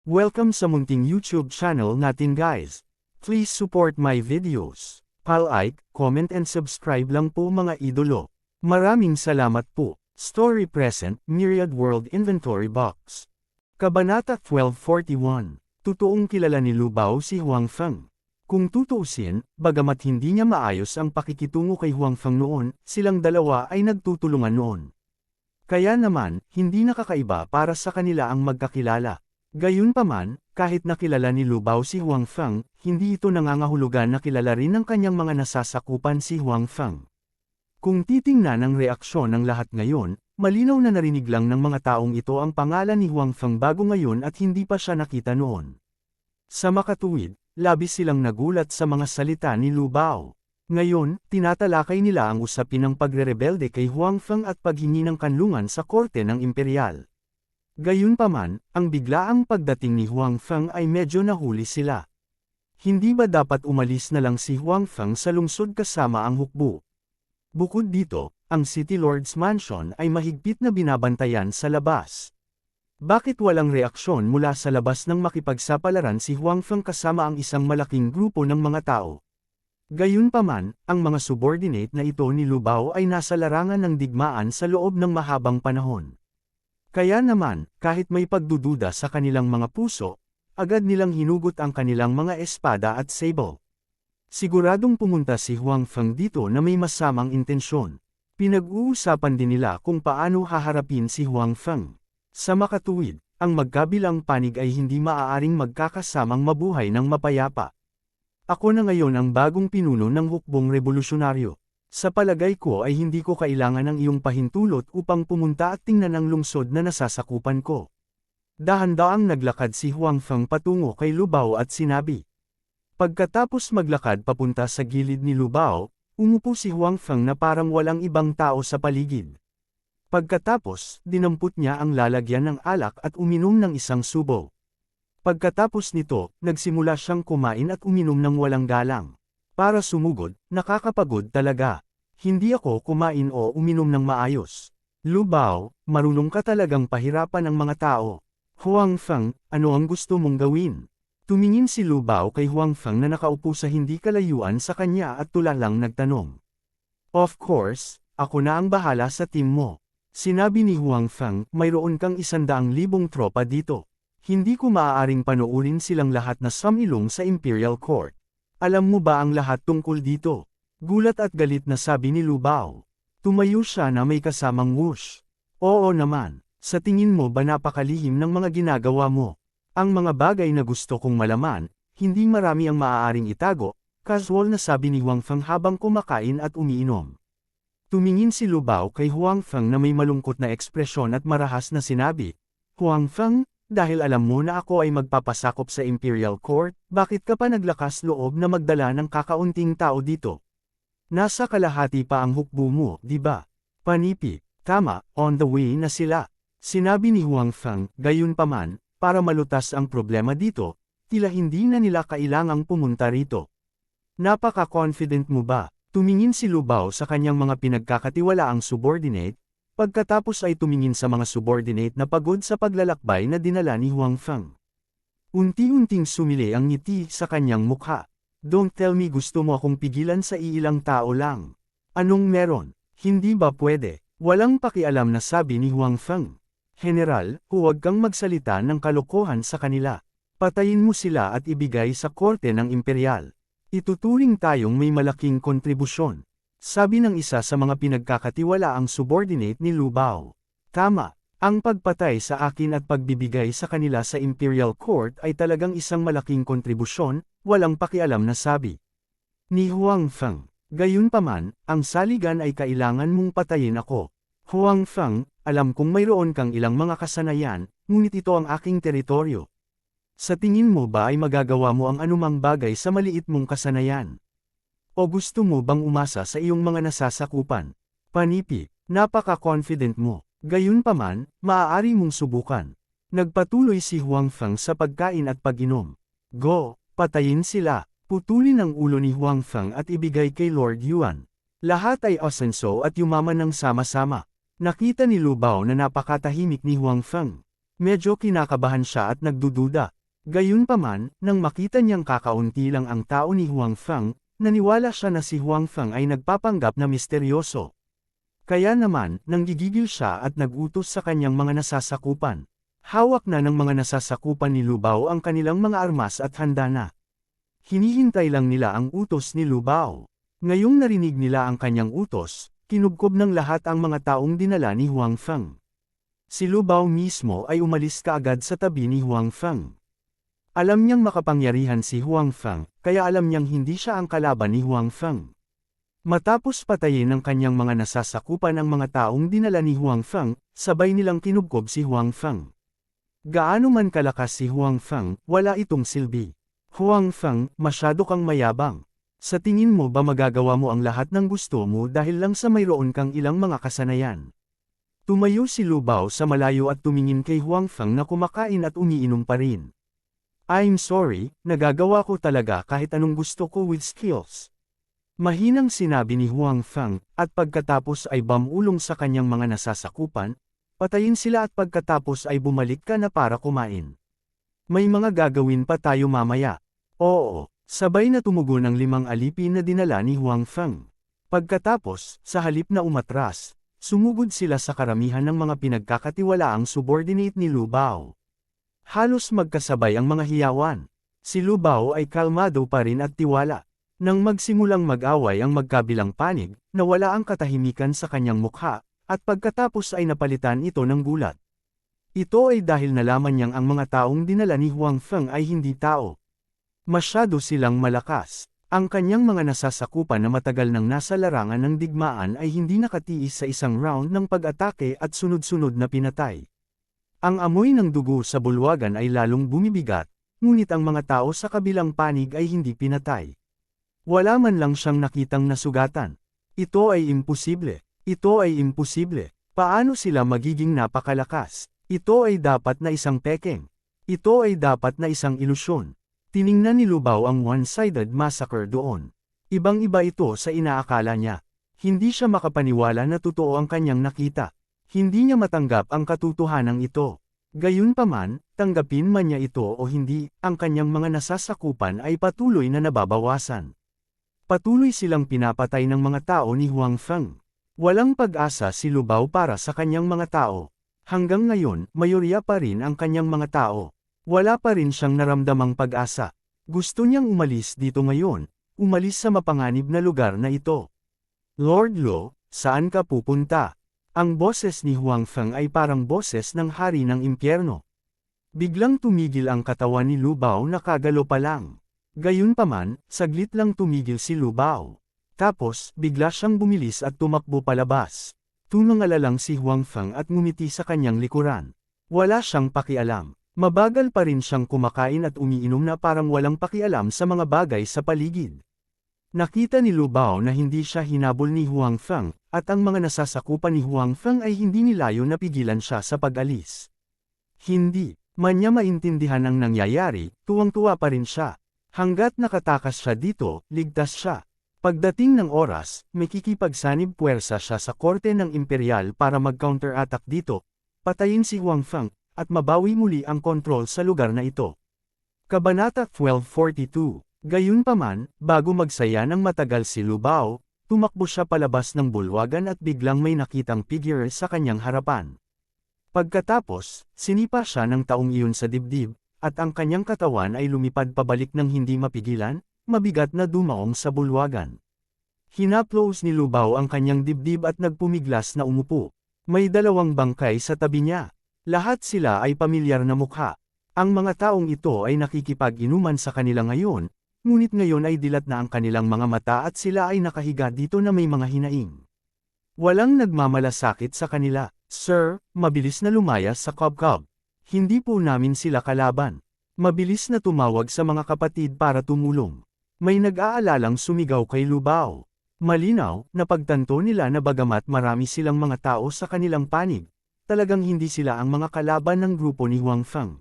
Welcome sa munting YouTube channel natin guys. Please support my videos. Like, comment and subscribe lang po mga idolo. Maraming salamat po. Story Present, Myriad World Inventory Box. Kabanata 1241. Totoong kilala ni Lu Bao si Huang Feng. Kung tutuusin, bagamat hindi niya maayos ang pakikitungo kay Huang Feng noon, silang dalawa ay nagtutulungan noon. Kaya naman, hindi nakakaiba para sa kanila ang magkakilala. Gayunpaman, kahit nakilala ni Lu Bao si Huang Feng, hindi ito nangangahulugan na kilala rin ng kanyang mga nasasakupan si Huang Feng. Kung titingnan ang reaksyon ng lahat ngayon, malinaw na narinig lang ng mga taong ito ang pangalan ni Huang Feng bago ngayon at hindi pa siya nakita noon. Sa makatuwid, labis silang nagulat sa mga salita ni Lu Bao. Ngayon, tinatalakay nila ang usapin ng pagrerebelde kay Huang Feng at paghingi ng kanlungan sa korte ng imperial. Gayunpaman, ang biglaang pagdating ni Huang Feng ay medyo nahuli sila. Hindi ba dapat umalis na lang si Huang Feng sa lungsod kasama ang hukbo? Bukod dito, ang City Lord's Mansion ay mahigpit na binabantayan sa labas. Bakit walang reaksyon mula sa labas nang makipagsapalaran si Huang Feng kasama ang isang malaking grupo ng mga tao? Gayunpaman, ang mga subordinate na ito ni Lu Bao ay nasa larangan ng digmaan sa loob ng mahabang panahon. Kaya naman, kahit may pagdududa sa kanilang mga puso, agad nilang hinugot ang kanilang mga espada at sable. Siguradong pumunta si Huang Feng dito na may masamang intensyon. Pinag-uusapan din nila kung paano haharapin si Huang Feng. Sa makatuwid, ang magkabilang panig ay hindi maaaring magkakasamang mabuhay ng mapayapa. Ako na ngayon ang bagong pinuno ng hukbong revolusyonaryo. Sa palagay ko ay hindi ko kailangan ng iyong pahintulot upang pumunta at tingnan ang lungsod na nasasakupan ko. Dahan-daang naglakad si Huang Feng patungo kay Lu Bao at sinabi. Pagkatapos maglakad papunta sa gilid ni Lu Bao, umupo si Huang Feng na parang walang ibang tao sa paligid. Pagkatapos, dinampot niya ang lalagyan ng alak at uminom ng isang subo. Pagkatapos nito, nagsimula siyang kumain at uminom ng walang galang. Para sumugod, nakakapagod talaga. Hindi ako kumain o uminom ng maayos. Lu Bao, marunong ka talagang pahirapan ang mga tao. Huang Feng, ano ang gusto mong gawin? Tumingin si Lu Bao kay Huang Feng na nakaupo sa hindi kalayuan sa kanya at tulalang nagtanong. Of course, ako na ang bahala sa team mo. Sinabi ni Huang Feng, mayroon kang 100,000 tropa dito. Hindi ko maaaring panoorin silang lahat na sumilong sa Imperial Court. Alam mo ba ang lahat tungkol dito? Gulat at galit na sabi ni Lu Bao. Tumayo siya na may kasamang whoosh. Oo naman, sa tingin mo ba napakalihim ng mga ginagawa mo? Ang mga bagay na gusto kong malaman, hindi marami ang maaaring itago, casual na sabi ni Huang Feng habang kumakain at umiinom. Tumingin si Lu Bao kay Huang Feng na may malungkot na ekspresyon at marahas na sinabi, Huang Feng, dahil alam mo na ako ay magpapasakop sa Imperial Court, bakit ka pa naglakas loob na magdala ng kakaunting tao dito? Nasa kalahati pa ang hukbo mo, di ba? Panipi, tama, on the way na sila. Sinabi ni Huang Feng, gayunpaman, para malutas ang problema dito, tila hindi na nila kailangang pumunta rito. Napaka-confident mo ba? Tumingin si Lu Bao sa kanyang mga pinagkakatiwalaang subordinate, pagkatapos ay tumingin sa mga subordinate na pagod sa paglalakbay na dinala ni Huang Feng. Unti-unting sumili ang ngiti sa kanyang mukha. Don't tell me gusto mo akong pigilan sa iilang tao lang. Anong meron? Hindi ba pwede? Walang pakialam na sabi ni Huang Feng. General, huwag kang magsalita ng kalokohan sa kanila. Patayin mo sila at ibigay sa korte ng imperial. Ituturing tayong may malaking kontribusyon. Sabi ng isa sa mga pinagkakatiwalaang subordinate ni Lu Bao. Tama, ang pagpatay sa akin at pagbibigay sa kanila sa Imperial Court ay talagang isang malaking kontribusyon, walang pakialam na sabi ni Huang Feng. Gayunpaman, ang saligan ay kailangan mong patayin ako. Huang Feng, alam kong mayroon kang ilang mga kasanayan, ngunit ito ang aking teritoryo. Sa tingin mo ba ay magagawa mo ang anumang bagay sa maliit mong kasanayan? O gusto mo bang umasa sa iyong mga nasasakupan? Panipi, napaka-confident mo. Gayunpaman, maaari mong subukan. Nagpatuloy si Huang Feng sa pagkain at pag-inom. Go, patayin sila. Putulin ang ulo ni Huang Feng at ibigay kay Lord Yuan. Lahat ay asenso at yumaman ng sama-sama. Nakita ni Lu Bao na napakatahimik ni Huang Feng. Medyo kinakabahan siya at nagdududa. Gayunpaman, nang makita niyang kakaunti lang ang tao ni Huang Feng, naniwala siya na si Huang Feng ay nagpapanggap na misteryoso. Kaya naman, nanggigigil siya at nagutos sa kanyang mga nasasakupan. Hawak na ng mga nasasakupan ni Lu Bao ang kanilang mga armas at handa na. Hinihintay lang nila ang utos ni Lu Bao. Ngayong narinig nila ang kanyang utos, kinubkob ng lahat ang mga taong dinala ni Huang Feng. Si Lu Bao mismo ay umalis kaagad sa tabi ni Huang Feng. Alam niyang makapangyarihan si Huang Feng, kaya alam niyang hindi siya ang kalaban ni Huang Feng. Matapos patayin ng kanyang mga nasasakupan ang mga taong dinala ni Huang Feng, sabay nilang kinubkob si Huang Feng. Gaano man kalakas si Huang Feng, wala itong silbi. Huang Feng, masyado kang mayabang. Sa tingin mo ba magagawa mo ang lahat ng gusto mo dahil lang sa mayroon kang ilang mga kasanayan? Tumayo si Lu Bao sa malayo at tumingin kay Huang Feng na kumakain at umiinom pa rin. I'm sorry, nagagawa ko talaga kahit anong gusto ko with skills. Mahinang sinabi ni Huang Feng, at pagkatapos ay bamulong sa kanyang mga nasasakupan, patayin sila at pagkatapos ay bumalik ka na para kumain. May mga gagawin pa tayo mamaya. Oo. Sabay na tumugon ang 5 alipin na dinala ni Huang Feng. Pagkatapos, sa halip na umatras, sumugod sila sa karamihan ng mga pinagkakatiwalaang subordinate ni Lu Bao. Halos magkasabay ang mga hiyawan. Si Lu Bao ay kalmado pa rin at tiwala. Nang magsimulang mag-away ang magkabilang panig, nawala ang katahimikan sa kanyang mukha, at pagkatapos ay napalitan ito ng gulat. Ito ay dahil nalaman niyang ang mga taong dinala ni Huang Feng ay hindi tao. Masyado silang malakas. Ang kanyang mga nasasakupan na matagal nang nasa larangan ng digmaan ay hindi nakatiis sa isang round ng pag-atake at sunod-sunod na pinatay. Ang amoy ng dugo sa bulwagan ay lalong bumibigat, ngunit ang mga tao sa kabilang panig ay hindi pinatay. Wala man lang siyang nakitang nasugatan. Ito ay imposible. Ito ay imposible. Paano sila magiging napakalakas? Ito ay dapat na isang pekeng. Ito ay dapat na isang ilusyon. Tiningnan ni Lu Bao ang one-sided massacre doon. Ibang-iba ito sa inaakala niya. Hindi siya makapaniwala na totoo ang kanyang nakita. Hindi niya matanggap ang katotohanan ito. Gayunpaman, tanggapin man niya ito o hindi, ang kanyang mga nasasakupan ay patuloy na nababawasan. Patuloy silang pinapatay ng mga tao ni Huang Feng. Walang pag-asa si Lu Bao para sa kanyang mga tao. Hanggang ngayon, mayorya pa rin ang kanyang mga tao. Wala pa rin siyang naramdamang pag-asa. Gusto niyang umalis dito ngayon, umalis sa mapanganib na lugar na ito. Lord Lo, saan ka pupunta? Ang boses ni Huang Feng ay parang boses ng hari ng impyerno. Biglang tumigil ang katawan ni Lu Bao na kagalo pa lang. Gayunpaman, saglit lang tumigil si Lu Bao. Tapos, bigla siyang bumilis at tumakbo palabas. Tumangala lang si Huang Feng at ngumiti sa kanyang likuran. Wala siyang pakialam. Mabagal pa rin siyang kumakain at umiinom na parang walang pakialam sa mga bagay sa paligid. Nakita ni Lu Bao na hindi siya hinabol ni Huang Feng, at ang mga nasasakupan ni Huang Feng ay hindi nilayo na pigilan siya sa pag-alis. Hindi man niya maintindihan ang nangyayari, tuwang-tuwa pa rin siya. Hanggat nakatakas siya dito, ligtas siya. Pagdating ng oras, may kikipagsanib puwersa siya sa korte ng imperial para mag-counter-attack dito, patayin si Huang Feng, at mabawi muli ang kontrol sa lugar na ito. Kabanata 1242. Gayunpaman, bago magsaya ng matagal si Lu Bao, tumakbo siya palabas ng bulwagan at biglang may nakitang figure sa kanyang harapan. Pagkatapos, sinipa siya ng taong iyon sa dibdib, at ang kanyang katawan ay lumipad pabalik ng hindi mapigilan, mabigat na dumaong sa bulwagan. Hinaplos ni Lu Bao ang kanyang dibdib at nagpumiglas na umupo. May 2 bangkay sa tabi niya. Lahat sila ay pamilyar na mukha. Ang mga taong ito ay nakikipag-inuman sa kanila ngayon, ngunit ngayon ay dilat na ang kanilang mga mata at sila ay nakahiga dito na may mga hinaing. Walang nagmamalasakit sa kanila. Sir, mabilis na lumayas sa Cobb. Hindi po namin sila kalaban. Mabilis na tumawag sa mga kapatid para tumulong. May nag-aalalang sumigaw kay Lu Bao. Malinaw, napagtanto nila na bagamat marami silang mga tao sa kanilang panig, talagang hindi sila ang mga kalaban ng grupo ni Huang Feng.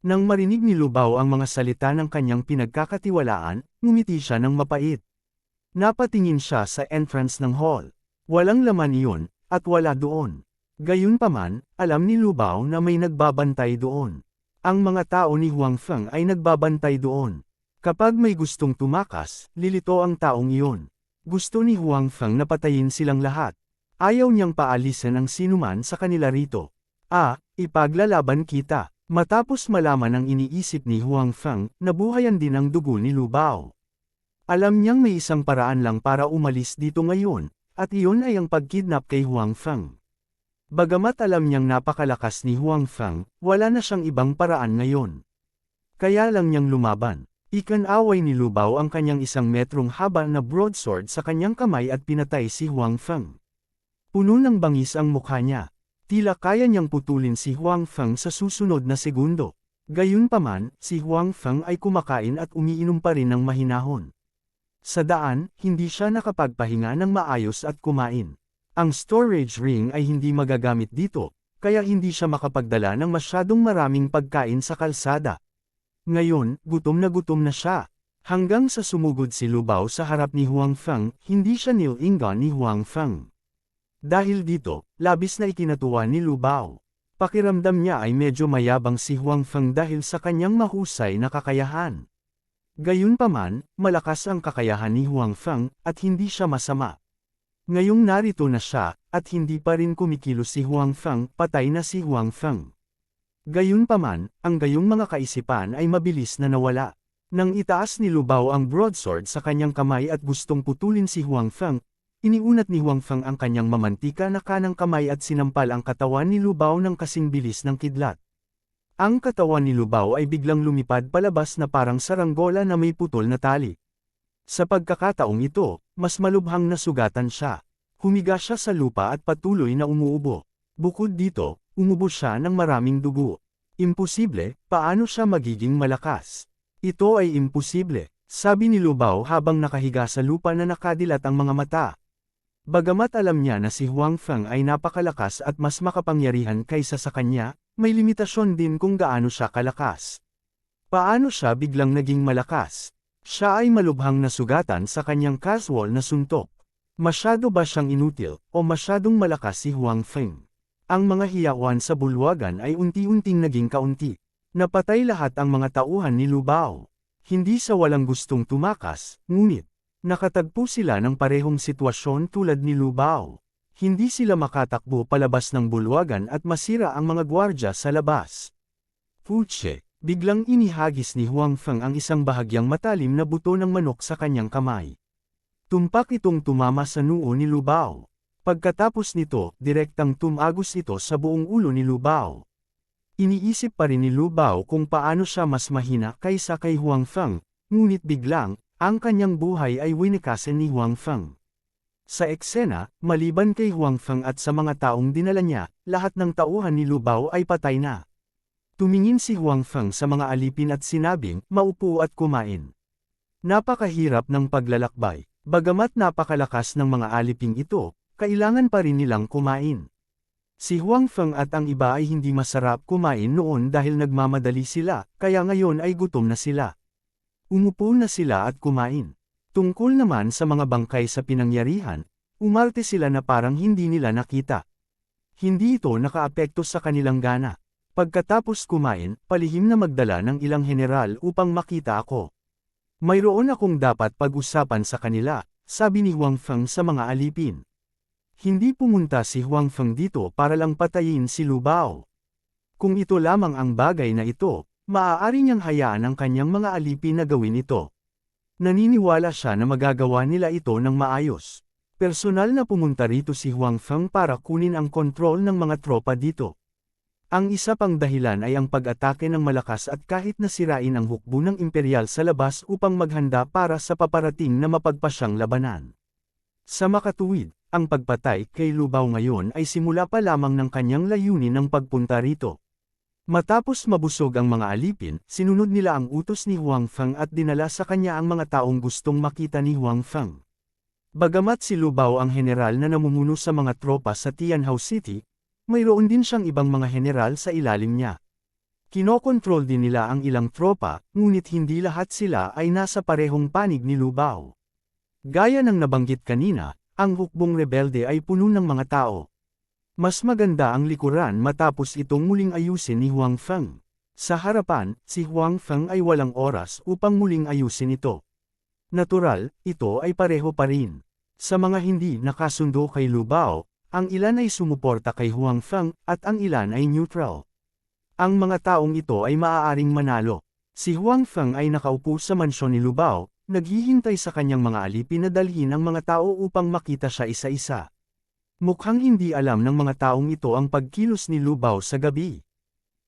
Nang marinig ni Lu Bao ang mga salita ng kanyang pinagkakatiwalaan, ngumiti siya ng mapait. Napatingin siya sa entrance ng hall. Walang laman iyon, at wala doon. Gayunpaman, alam ni Lu Bao na may nagbabantay doon. Ang mga tao ni Huang Feng ay nagbabantay doon. Kapag may gustong tumakas, lilito ang taong iyon. Gusto ni Huang Feng na patayin silang lahat. Ayaw niyang paalisan ang sinuman sa kanila rito. Ipaglalaban kita. Matapos malaman ang iniisip ni Huang Feng, nabuhayan din ang dugo ni Lu Bao. Alam niyang may isang paraan lang para umalis dito ngayon, at iyon ay ang pagkidnap kay Huang Feng. Bagamat alam niyang napakalakas ni Huang Feng, wala na siyang ibang paraan ngayon. Kaya lang niyang lumaban. Ikinaway ni Lu Bao ang kanyang 1 metrong haba na broadsword sa kanyang kamay at pinatay si Huang Feng. Puno ng bangis ang mukha niya. Tila kaya niyang putulin si Huang Feng sa susunod na segundo. Gayunpaman, si Huang Feng ay kumakain at umiinom pa rin ng mahinahon. Sa daan, hindi siya nakapagpahinga ng maayos at kumain. Ang storage ring ay hindi magagamit dito, kaya hindi siya makapagdala ng masyadong maraming pagkain sa kalsada. Ngayon, gutom na siya. Hanggang sa sumugod si Lu Bao sa harap ni Huang Feng, hindi siya nilingan ni Huang Feng. Dahil dito, labis na ikinatuwa ni Lu Bao. Pakiramdam niya ay medyo mayabang si Huang Feng dahil sa kanyang mahusay na kakayahan. Gayunpaman, malakas ang kakayahan ni Huang Feng, at hindi siya masama. Ngayong narito na siya, at hindi pa rin kumikilos si Huang Feng, patay na si Huang Feng. Gayunpaman, ang gayong mga kaisipan ay mabilis na nawala. Nang itaas ni Lu Bao ang broadsword sa kanyang kamay at gustong putulin si Huang Feng, iniunat ni Huang Feng ang kanyang mamantika na kanang kamay at sinampal ang katawan ni Lu Bao ng kasing bilis ng kidlat. Ang katawan ni Lu Bao ay biglang lumipad palabas na parang saranggola na may putol na tali. Sa pagkakataong ito, mas malubhang nasugatan siya. Humiga siya sa lupa at patuloy na umuubo. Bukod dito, umubo siya ng maraming dugo. Imposible, paano siya magiging malakas? Ito ay imposible, sabi ni Lu Bao habang nakahiga sa lupa na nakadilat ang mga mata. Bagamat alam niya na si Huang Feng ay napakalakas at mas makapangyarihan kaysa sa kanya, may limitasyon din kung gaano siya kalakas. Paano siya biglang naging malakas? Siya ay malubhang nasugatan sa kanyang casual na suntok. Masyado ba siyang inutil, o masyadong malakas si Huang Feng? Ang mga hiyawan sa bulwagan ay unti-unting naging kaunti. Napatay lahat ang mga tauhan ni Lu Bao. Hindi sa walang gustong tumakas, ngunit, nakatagpo sila ng parehong sitwasyon tulad ni Lu Bao. Hindi sila makatakbo palabas ng bulwagan at masira ang mga gwardya sa labas. Puche! Biglang inihagis ni Huang Feng ang isang bahagyang matalim na buto ng manok sa kanyang kamay. Tumpak itong tumama sa noo ni Lu Bao. Pagkatapos nito, direktang tumagos ito sa buong ulo ni Lu Bao. Iniisip pa rin ni Lu Bao kung paano siya mas mahina kaysa kay Huang Feng, ngunit biglang, ang kanyang buhay ay winikasan ni Huang Feng. Sa eksena, maliban kay Huang Feng at sa mga taong dinala niya, lahat ng tauhan ni Lu Bao ay patay na. Tumingin si Huang Feng sa mga alipin at sinabing, maupo at kumain. Napakahirap ng paglalakbay. Bagamat napakalakas ng mga aliping ito, kailangan pa rin nilang kumain. Si Huang Feng at ang iba ay hindi masarap kumain noon dahil nagmamadali sila, kaya ngayon ay gutom na sila. Umupo na sila at kumain. Tungkol naman sa mga bangkay sa pinangyarihan, umarte sila na parang hindi nila nakita. Hindi ito nakaapekto sa kanilang gana. Pagkatapos kumain, palihim na magdala ng ilang general upang makita ako. Mayroon akong dapat pag-usapan sa kanila, sabi ni Huang Feng sa mga alipin. Hindi pumunta si Huang Feng dito para lang patayin si Lu Bao. Kung ito lamang ang bagay na ito, maaari niyang hayaan ang kanyang mga alipin na gawin ito. Naniniwala siya na magagawa nila ito ng maayos. Personal na pumunta rito si Huang Feng para kunin ang kontrol ng mga tropa dito. Ang isa pang dahilan ay ang pag-atake ng malakas at kahit nasirain ang hukbo ng imperial sa labas upang maghanda para sa paparating na mapagpasyang labanan. Sa makatuwid, ang pagpatay kay Lu Bao ngayon ay simula pa lamang ng kanyang layunin ng pagpunta rito. Matapos mabusog ang mga alipin, sinunod nila ang utos ni Huang Feng at dinala sa kanya ang mga taong gustong makita ni Huang Feng. Bagamat si Lu Bao ang general na namumuno sa mga tropa sa Tianhao City, mayroon din siyang ibang mga general sa ilalim niya. Kinokontrol din nila ang ilang tropa, ngunit hindi lahat sila ay nasa parehong panig ni Lu Bao. Gaya ng nabanggit kanina, ang hukbong rebelde ay puno ng mga tao. Mas maganda ang likuran matapos itong muling ayusin ni Huang Feng. Sa harapan, si Huang Feng ay walang oras upang muling ayusin ito. Natural, ito ay pareho pa rin. Sa mga hindi nakasundo kay Lu Bao, ang ilan ay sumuporta kay Huang Feng at ang ilan ay neutral. Ang mga taong ito ay maaaring manalo. Si Huang Feng ay nakaupo sa mansyon ni Lu Bao, naghihintay sa kanyang mga alipin na dalhin ang mga tao upang makita siya isa-isa. Mukhang hindi alam ng mga taong ito ang pagkilos ni Lu Bao sa gabi.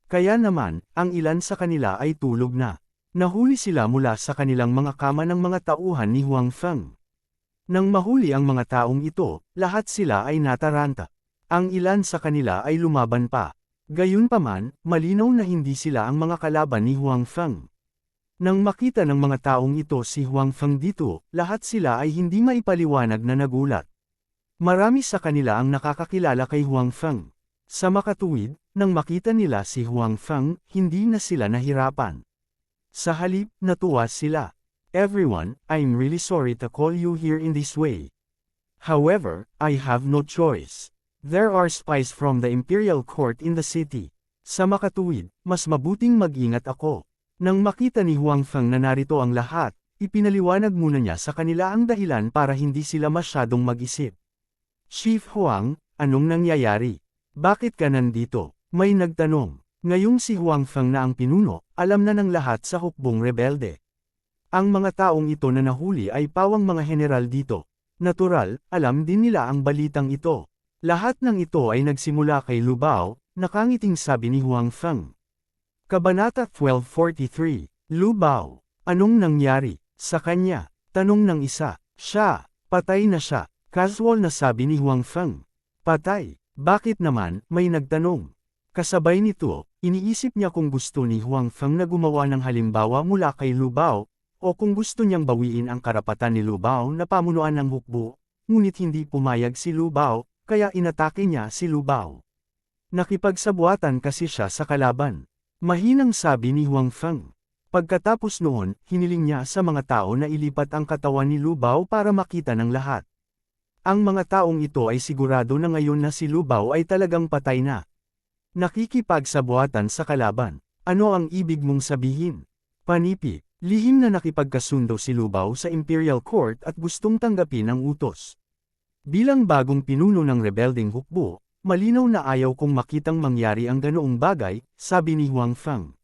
Kaya naman, ang ilan sa kanila ay tulog na. Nahuli sila mula sa kanilang mga kama ng mga tauhan ni Huang Feng. Nang mahuli ang mga taong ito, lahat sila ay nataranta. Ang ilan sa kanila ay lumaban pa. Gayunpaman, malinaw na hindi sila ang mga kalaban ni Huang Feng. Nang makita ng mga taong ito si Huang Feng dito, lahat sila ay hindi maipaliwanag na nagulat. Marami sa kanila ang nakakakilala kay Huang Feng. Sa makatuwid, nang makita nila si Huang Feng, hindi na sila nahirapan. Sa halip, natuwa sila. Everyone, I'm really sorry to call you here in this way. However, I have no choice. There are spies from the imperial court in the city. Sa makatuwid, mas mabuting mag-ingat ako. Nang makita ni Huang Feng na narito ang lahat, ipinaliwanag muna niya sa kanila ang dahilan para hindi sila masyadong mag-isip. Chief Huang, anong nangyayari? Bakit ka nandito? May nagtanong. Ngayong si Huang Feng na ang pinuno, alam na ng lahat sa hukbong rebelde. Ang mga taong ito na nahuli ay pawang mga general dito. Natural, alam din nila ang balitang ito. Lahat ng ito ay nagsimula kay Lu Bao, nakangiting sabi ni Huang Feng. Kabanata 1243, Lu Bao, anong nangyari sa kanya? Tanong ng isa. Siya, patay na siya. Casual na sabi ni Huang Feng. Patay, bakit naman? May nagtanong. Kasabay nito, iniisip niya kung gusto ni Huang Feng na gumawa ng halimbawa mula kay Lu Bao, o kung gusto niyang bawiin ang karapatan ni Lu Bao na pamunuan ng hukbo, ngunit hindi pumayag si Lu Bao, kaya inatake niya si Lu Bao. Nakipagsabuatan kasi siya sa kalaban. Mahinang sabi ni Huang Feng. Pagkatapos noon, hiniling niya sa mga tao na ilipat ang katawan ni Lu Bao para makita ng lahat. Ang mga taong ito ay sigurado na ngayon na si Lu Bao ay talagang patay na. Nakikipagsabuatan sa kalaban. Ano ang ibig mong sabihin? Panipi, lihim na nakipagkasundo si Lu Bao sa Imperial Court at gustong tanggapin ang utos. Bilang bagong pinuno ng rebelding hukbo, malinaw na ayaw kong makitang mangyari ang ganoong bagay, sabi ni Huang Feng.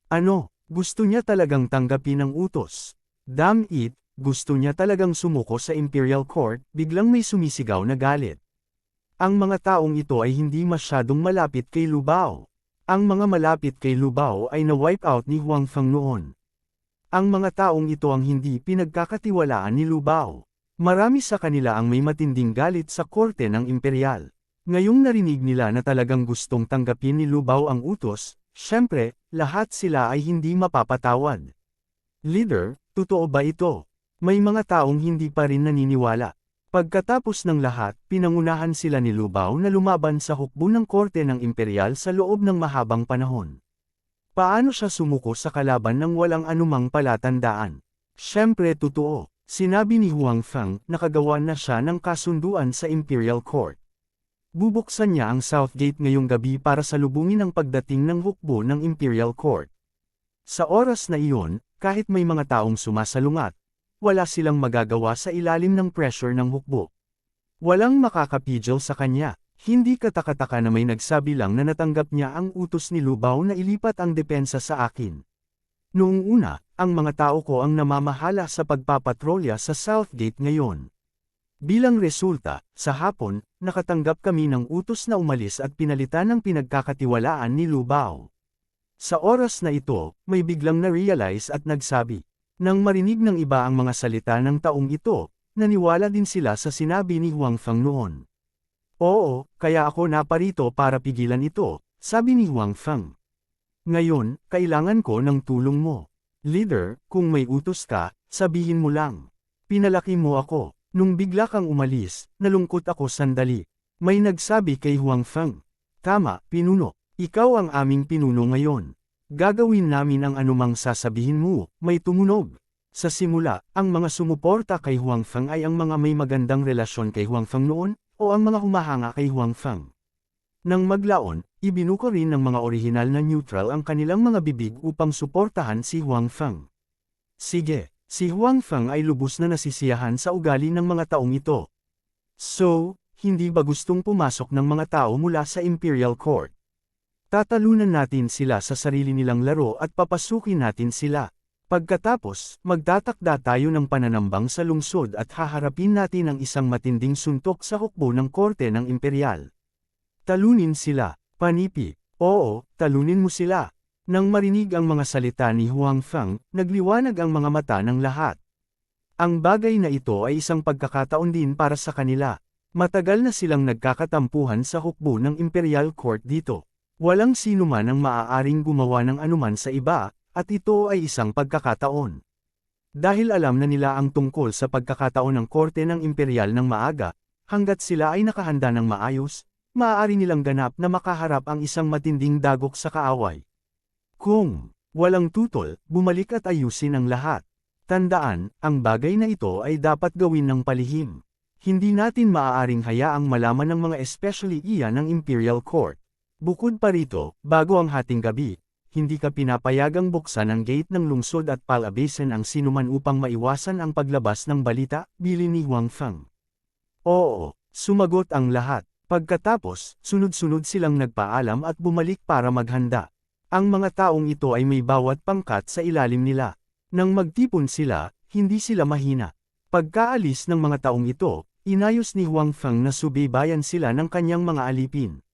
Ano, gusto niya talagang tanggapin ang utos? Damn it, gusto niya talagang sumuko sa Imperial Court, biglang may sumisigaw na galit. Ang mga taong ito ay hindi masyadong malapit kay Lu Bao. Ang mga malapit kay Lu Bao ay na-wipe out ni Huang Feng noon. Ang mga taong ito ang hindi pinagkakatiwalaan ni Lu Bao. Marami sa kanila ang may matinding galit sa korte ng imperial. Ngayong narinig nila na talagang gustong tanggapin ni Lu Bao ang utos, syempre, lahat sila ay hindi mapapatawad. Leader, totoo ba ito? May mga taong hindi pa rin naniniwala. Pagkatapos ng lahat, pinangunahan sila ni Lu Bao na lumaban sa hukbo ng korte ng imperial sa loob ng mahabang panahon. Paano siya sumuko sa kalaban nang walang anumang palatandaan? Syempre totoo, sinabi ni Huang Feng, nakagawa na siya ng kasunduan sa Imperial Court. Bubuksan niya ang South Gate ngayong gabi para salubungin ang pagdating ng hukbo ng Imperial Court. Sa oras na iyon, kahit may mga taong sumasalungat, wala silang magagawa sa ilalim ng pressure ng hukbo. Walang makakapigil sa kanya. Hindi katakataka na may nagsabi lang na natanggap niya ang utos ni Lu Bao na ilipat ang depensa sa akin. Noong una, ang mga tao ko ang namamahala sa pagpapatrolya sa South Gate ngayon. Bilang resulta, sa hapon, nakatanggap kami ng utos na umalis at pinalitan ng pinagkakatiwalaan ni Lu Bao. Sa oras na ito, may biglang na-realize at nagsabi. Nang marinig ng iba ang mga salita ng taong ito, naniwala din sila sa sinabi ni Huang Feng noon. Oo, kaya ako naparito para pigilan ito, sabi ni Huang Feng. Ngayon, kailangan ko ng tulong mo. Leader, kung may utos ka, sabihin mo lang. Pinalaki mo ako. Nung bigla kang umalis, nalungkot ako sandali. May nagsabi kay Huang Feng. Tama, pinuno. Ikaw ang aming pinuno ngayon. Gagawin namin ang anumang sasabihin mo, may tumunog. Sa simula, ang mga sumuporta kay Huang Feng ay ang mga may magandang relasyon kay Huang Feng noon, o ang mga humahanga kay Huang Feng. Nang maglaon, ibinuko rin ng mga orihinal na neutral ang kanilang mga bibig upang suportahan si Huang Feng. Sige, si Huang Feng ay lubos na nasisiyahan sa ugali ng mga taong ito. So, hindi ba gustong pumasok ng mga tao mula sa Imperial Court? Tatalunan natin sila sa sarili nilang laro at papasukin natin sila. Pagkatapos, magtatakda tayo ng pananambang sa lungsod at haharapin natin ang isang matinding suntok sa hukbo ng korte ng Imperial. Talunin sila, panipi. Oo, talunin mo sila. Nang marinig ang mga salita ni Huang Feng, nagliwanag ang mga mata ng lahat. Ang bagay na ito ay isang pagkakataon din para sa kanila. Matagal na silang nagkakatampuhan sa hukbo ng Imperial Court dito. Walang sino man ang maaaring gumawa ng anuman sa iba, at ito ay isang pagkakataon. Dahil alam na nila ang tungkol sa pagkakataon ng korte ng Imperial ng maaga, hanggat sila ay nakahanda ng maayos, maaari nilang ganap na makaharap ang isang matinding dagok sa kaaway. Kung walang tutol, bumalik at ayusin ang lahat. Tandaan, ang bagay na ito ay dapat gawin ng palihim. Hindi natin maaaring hayaang malaman ng mga especially iyan ng Imperial Court. Bukod pa rito, bago ang hating gabi, hindi ka pinapayagang buksan ang gate ng lungsod at palabasin ang sinuman upang maiwasan ang paglabas ng balita, bili ni Huang Feng. Oo, sumagot ang lahat. Pagkatapos, sunod-sunod silang nagpaalam at bumalik para maghanda. Ang mga taong ito ay may bawat pangkat sa ilalim nila. Nang magtipon sila, hindi sila mahina. Pagkaalis ng mga taong ito, inayos ni Huang Feng na subaybayan sila ng kanyang mga alipin.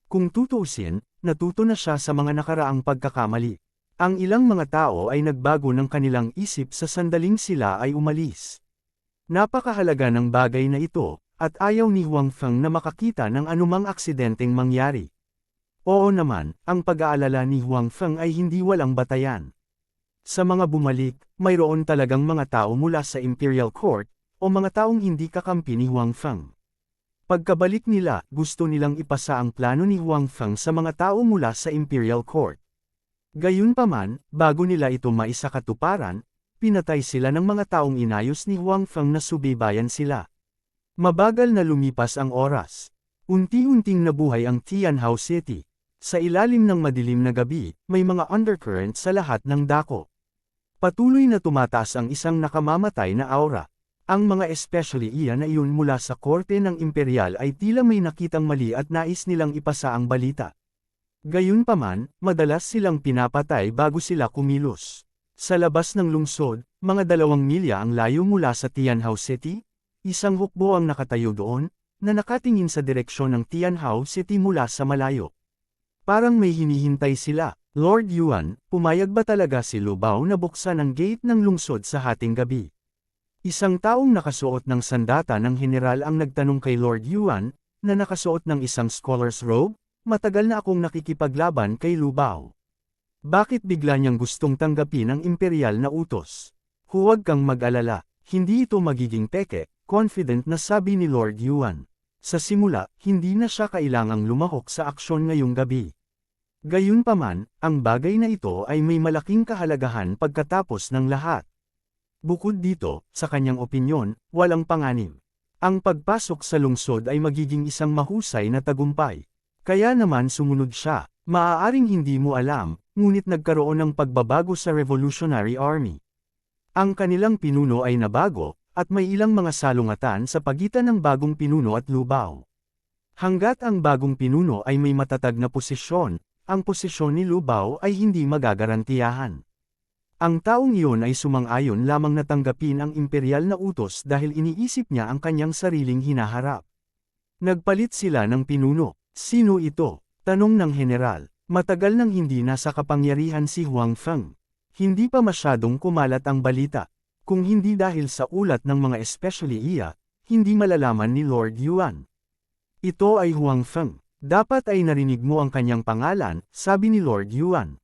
Kung tutuusin, natuto na siya sa mga nakaraang pagkakamali. Ang ilang mga tao ay nagbago ng kanilang isip sa sandaling sila ay umalis. Napakahalaga ng bagay na ito, at ayaw ni Huang Feng na makakita ng anumang aksidenteng mangyari. Oo naman, ang pag-aalala ni Huang Feng ay hindi walang batayan. Sa mga bumalik, mayroon talagang mga tao mula sa Imperial Court, o mga taong hindi kakampi ni Huang Feng. Pagkabalik nila, gusto nilang ipasa ang plano ni Huang Feng sa mga tao mula sa Imperial Court. Gayunpaman, bago nila ito maisakatuparan, pinatay sila ng mga taong inayos ni Huang Feng na subaybayan sila. Mabagal na lumipas ang oras. Unti-unting nabuhay ang Tianhao City. Sa ilalim ng madilim na gabi, may mga undercurrent sa lahat ng dako. Patuloy na tumataas ang isang nakamamatay na aura. Ang mga especially iyan na iyon mula sa korte ng Imperial ay tila may nakitang mali at nais nilang ipasa ang balita. Gayunpaman, madalas silang pinapatay bago sila kumilos. Sa labas ng lungsod, mga 2 milya ang layo mula sa Tianhao City, isang hukbo ang nakatayo doon, na nakatingin sa direksyon ng Tianhao City mula sa malayo. Parang may hinihintay sila. Lord Yuan, pumayag ba talaga si Lu Bao na buksan ang gate ng lungsod sa hating gabi? Isang taong nakasuot ng sandata ng general ang nagtanong kay Lord Yuan, na nakasuot ng isang scholar's robe, matagal na akong nakikipaglaban kay Lu Bao. Bakit bigla niyang gustong tanggapin ang imperial na utos? Huwag kang mag-alala, hindi ito magiging peke, confident na sabi ni Lord Yuan. Sa simula, hindi na siya kailangang lumahok sa aksyon ngayong gabi. Gayunpaman, ang bagay na ito ay may malaking kahalagahan pagkatapos ng lahat. Bukod dito, sa kanyang opinyon, walang panganib. Ang pagpasok sa lungsod ay magiging isang mahusay na tagumpay. Kaya naman sumunod siya. Maaaring hindi mo alam, ngunit nagkaroon ng pagbabago sa Revolutionary Army. Ang kanilang pinuno ay nabago, at may ilang mga salungatan sa pagitan ng bagong pinuno at Lu Bao. Hanggat ang bagong pinuno ay may matatag na posisyon, ang posisyon ni Lu Bao ay hindi magagarantiyahan. Ang taong iyon ay sumang-ayon lamang na tanggapin ang imperial na utos dahil iniisip niya ang kanyang sariling hinaharap. Nagpalit sila ng pinuno. Sino ito? Tanong ng general. Matagal nang hindi nasa kapangyarihan si Huang Feng. Hindi pa masyadong kumalat ang balita. Kung hindi dahil sa ulat ng mga especially iya, hindi malalaman ni Lord Yuan. Ito ay Huang Feng. Dapat ay narinig mo ang kanyang pangalan, sabi ni Lord Yuan.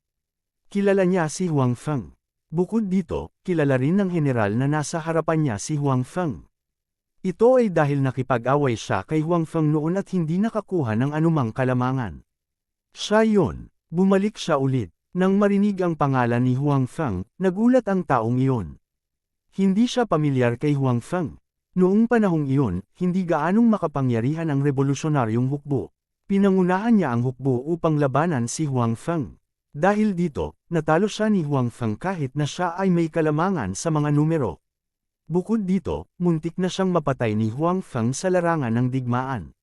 Kilala niya si Huang Feng. Bukod dito, kilala rin ng general na nasa harapan niya si Huang Feng. Ito ay dahil nakipag-away siya kay Huang Feng noon at hindi nakakuha ng anumang kalamangan. Siya yun. Bumalik siya ulit. Nang marinig ang pangalan ni Huang Feng, nagulat ang taong iyon. Hindi siya pamilyar kay Huang Feng. Noong panahong iyon, hindi gaanong makapangyarihan ang revolusyonaryong hukbo. Pinangunahan niya ang hukbo upang labanan si Huang Feng. Dahil dito, natalo siya ni Huang Feng kahit na siya ay may kalamangan sa mga numero. Bukod dito, muntik na siyang mapatay ni Huang Feng sa larangan ng digmaan.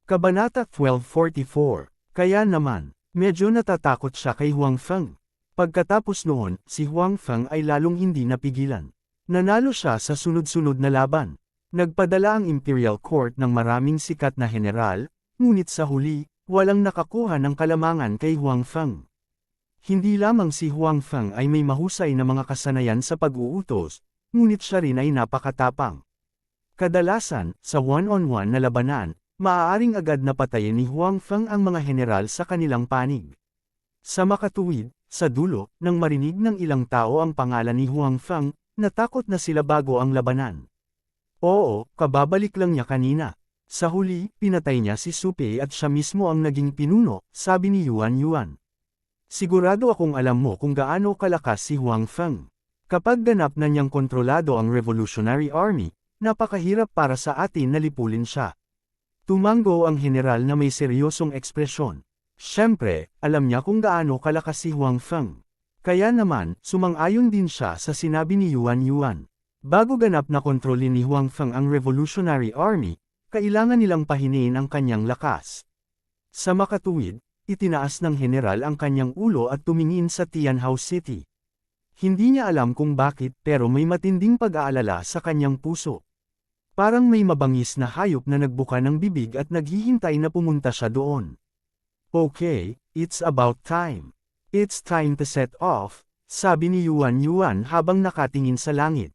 Kabanata 1244. Kaya naman, medyo natatakot siya kay Huang Feng. Pagkatapos noon, si Huang Feng ay lalong hindi napigilan. Nanalo siya sa sunod-sunod na laban. Nagpadala ang Imperial Court ng maraming sikat na general, ngunit sa huli, walang nakakuha ng kalamangan kay Huang Feng. Hindi lamang si Huang Feng ay may mahusay na mga kasanayan sa pag-uutos, ngunit siya rin ay napakatapang. Kadalasan, sa one-on-one na labanan, maaaring agad na patayin ni Huang Feng ang mga general sa kanilang panig. Sa makatuwid, sa dulo, nang marinig ng ilang tao ang pangalan ni Huang Feng, natakot na sila bago ang labanan. Oo, kababalik lang niya kanina. Sa huli, pinatay niya si Su Pei at siya mismo ang naging pinuno, sabi ni Yuan Yuan. Sigurado akong alam mo kung gaano kalakas si Huang Feng. Kapag ganap na niyang kontrolado ang Revolutionary Army, napakahirap para sa atin na lipulin siya. Tumango ang general na may seryosong ekspresyon. Siyempre, alam niya kung gaano kalakas si Huang Feng. Kaya naman, sumang-ayon din siya sa sinabi ni Yuan Yuan. Bago ganap na kontrolin ni Huang Feng ang Revolutionary Army, kailangan nilang pahiniin ang kanyang lakas. Sa makatuwid, itinaas ng general ang kanyang ulo at tumingin sa Tianhao City. Hindi niya alam kung bakit pero may matinding pag-aalala sa kanyang puso. Parang may mabangis na hayop na nagbuka ng bibig at naghihintay na pumunta siya doon. Okay, it's about time. It's time to set off, sabi ni Yuan Yuan habang nakatingin sa langit.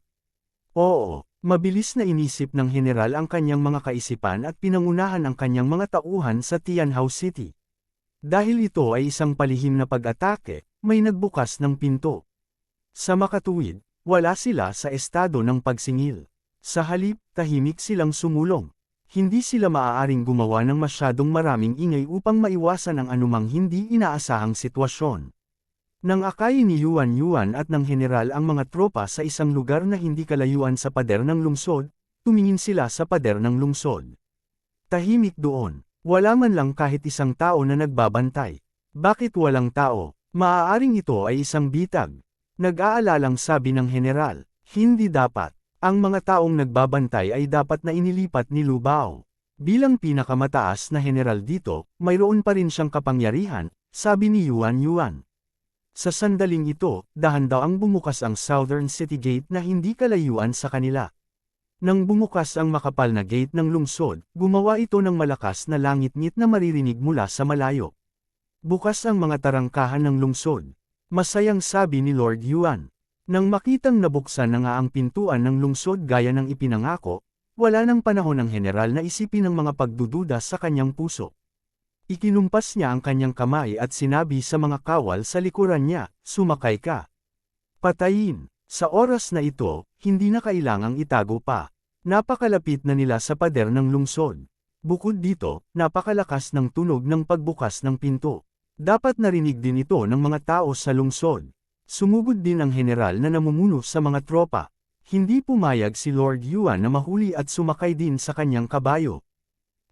Oo, mabilis na inisip ng general ang kanyang mga kaisipan at pinangunahan ang kanyang mga tauhan sa Tianhao City. Dahil ito ay isang palihim na pag-atake, may nagbukas ng pinto. Sa makatuwid, wala sila sa estado ng pagsingil. Sa halip, tahimik silang sumulong. Hindi sila maaaring gumawa ng masyadong maraming ingay upang maiwasan ang anumang hindi inaasahang sitwasyon. Nang akayin ni Yuan Yuan at ng general ang mga tropa sa isang lugar na hindi kalayuan sa pader ng lungsod, tumingin sila sa pader ng lungsod. Tahimik doon. Wala man lang kahit isang tao na nagbabantay. Bakit walang tao? Maaaring ito ay isang bitag. Nag-aalalang sabi ng general, hindi dapat. Ang mga taong nagbabantay ay dapat na inilipat ni Lu Bao. Bilang pinakamataas na general dito, mayroon pa rin siyang kapangyarihan, sabi ni Yuan Yuan. Sa sandaling ito, dahan-daw ang bumukas ang Southern City Gate na hindi kalayuan sa kanila. Nang bumukas ang makapal na gate ng lungsod, gumawa ito ng malakas na langit-ngit na maririnig mula sa malayo. Bukas ang mga tarangkahan ng lungsod. Masayang sabi ni Lord Yuan. Nang makitang nabuksan na nga ang pintuan ng lungsod gaya ng ipinangako, wala nang panahon ng general na isipin ang mga pagdududa sa kanyang puso. Ikinumpas niya ang kanyang kamay at sinabi sa mga kawal sa likuran niya, sumakay ka. Patayin. Sa oras na ito, hindi na kailangang itago pa. Napakalapit na nila sa pader ng lungsod. Bukod dito, napakalakas ng tunog ng pagbukas ng pinto. Dapat narinig din ito ng mga tao sa lungsod. Sumugod din ang general na namumuno sa mga tropa. Hindi pumayag si Lord Yuan na mahuli at sumakay din sa kanyang kabayo.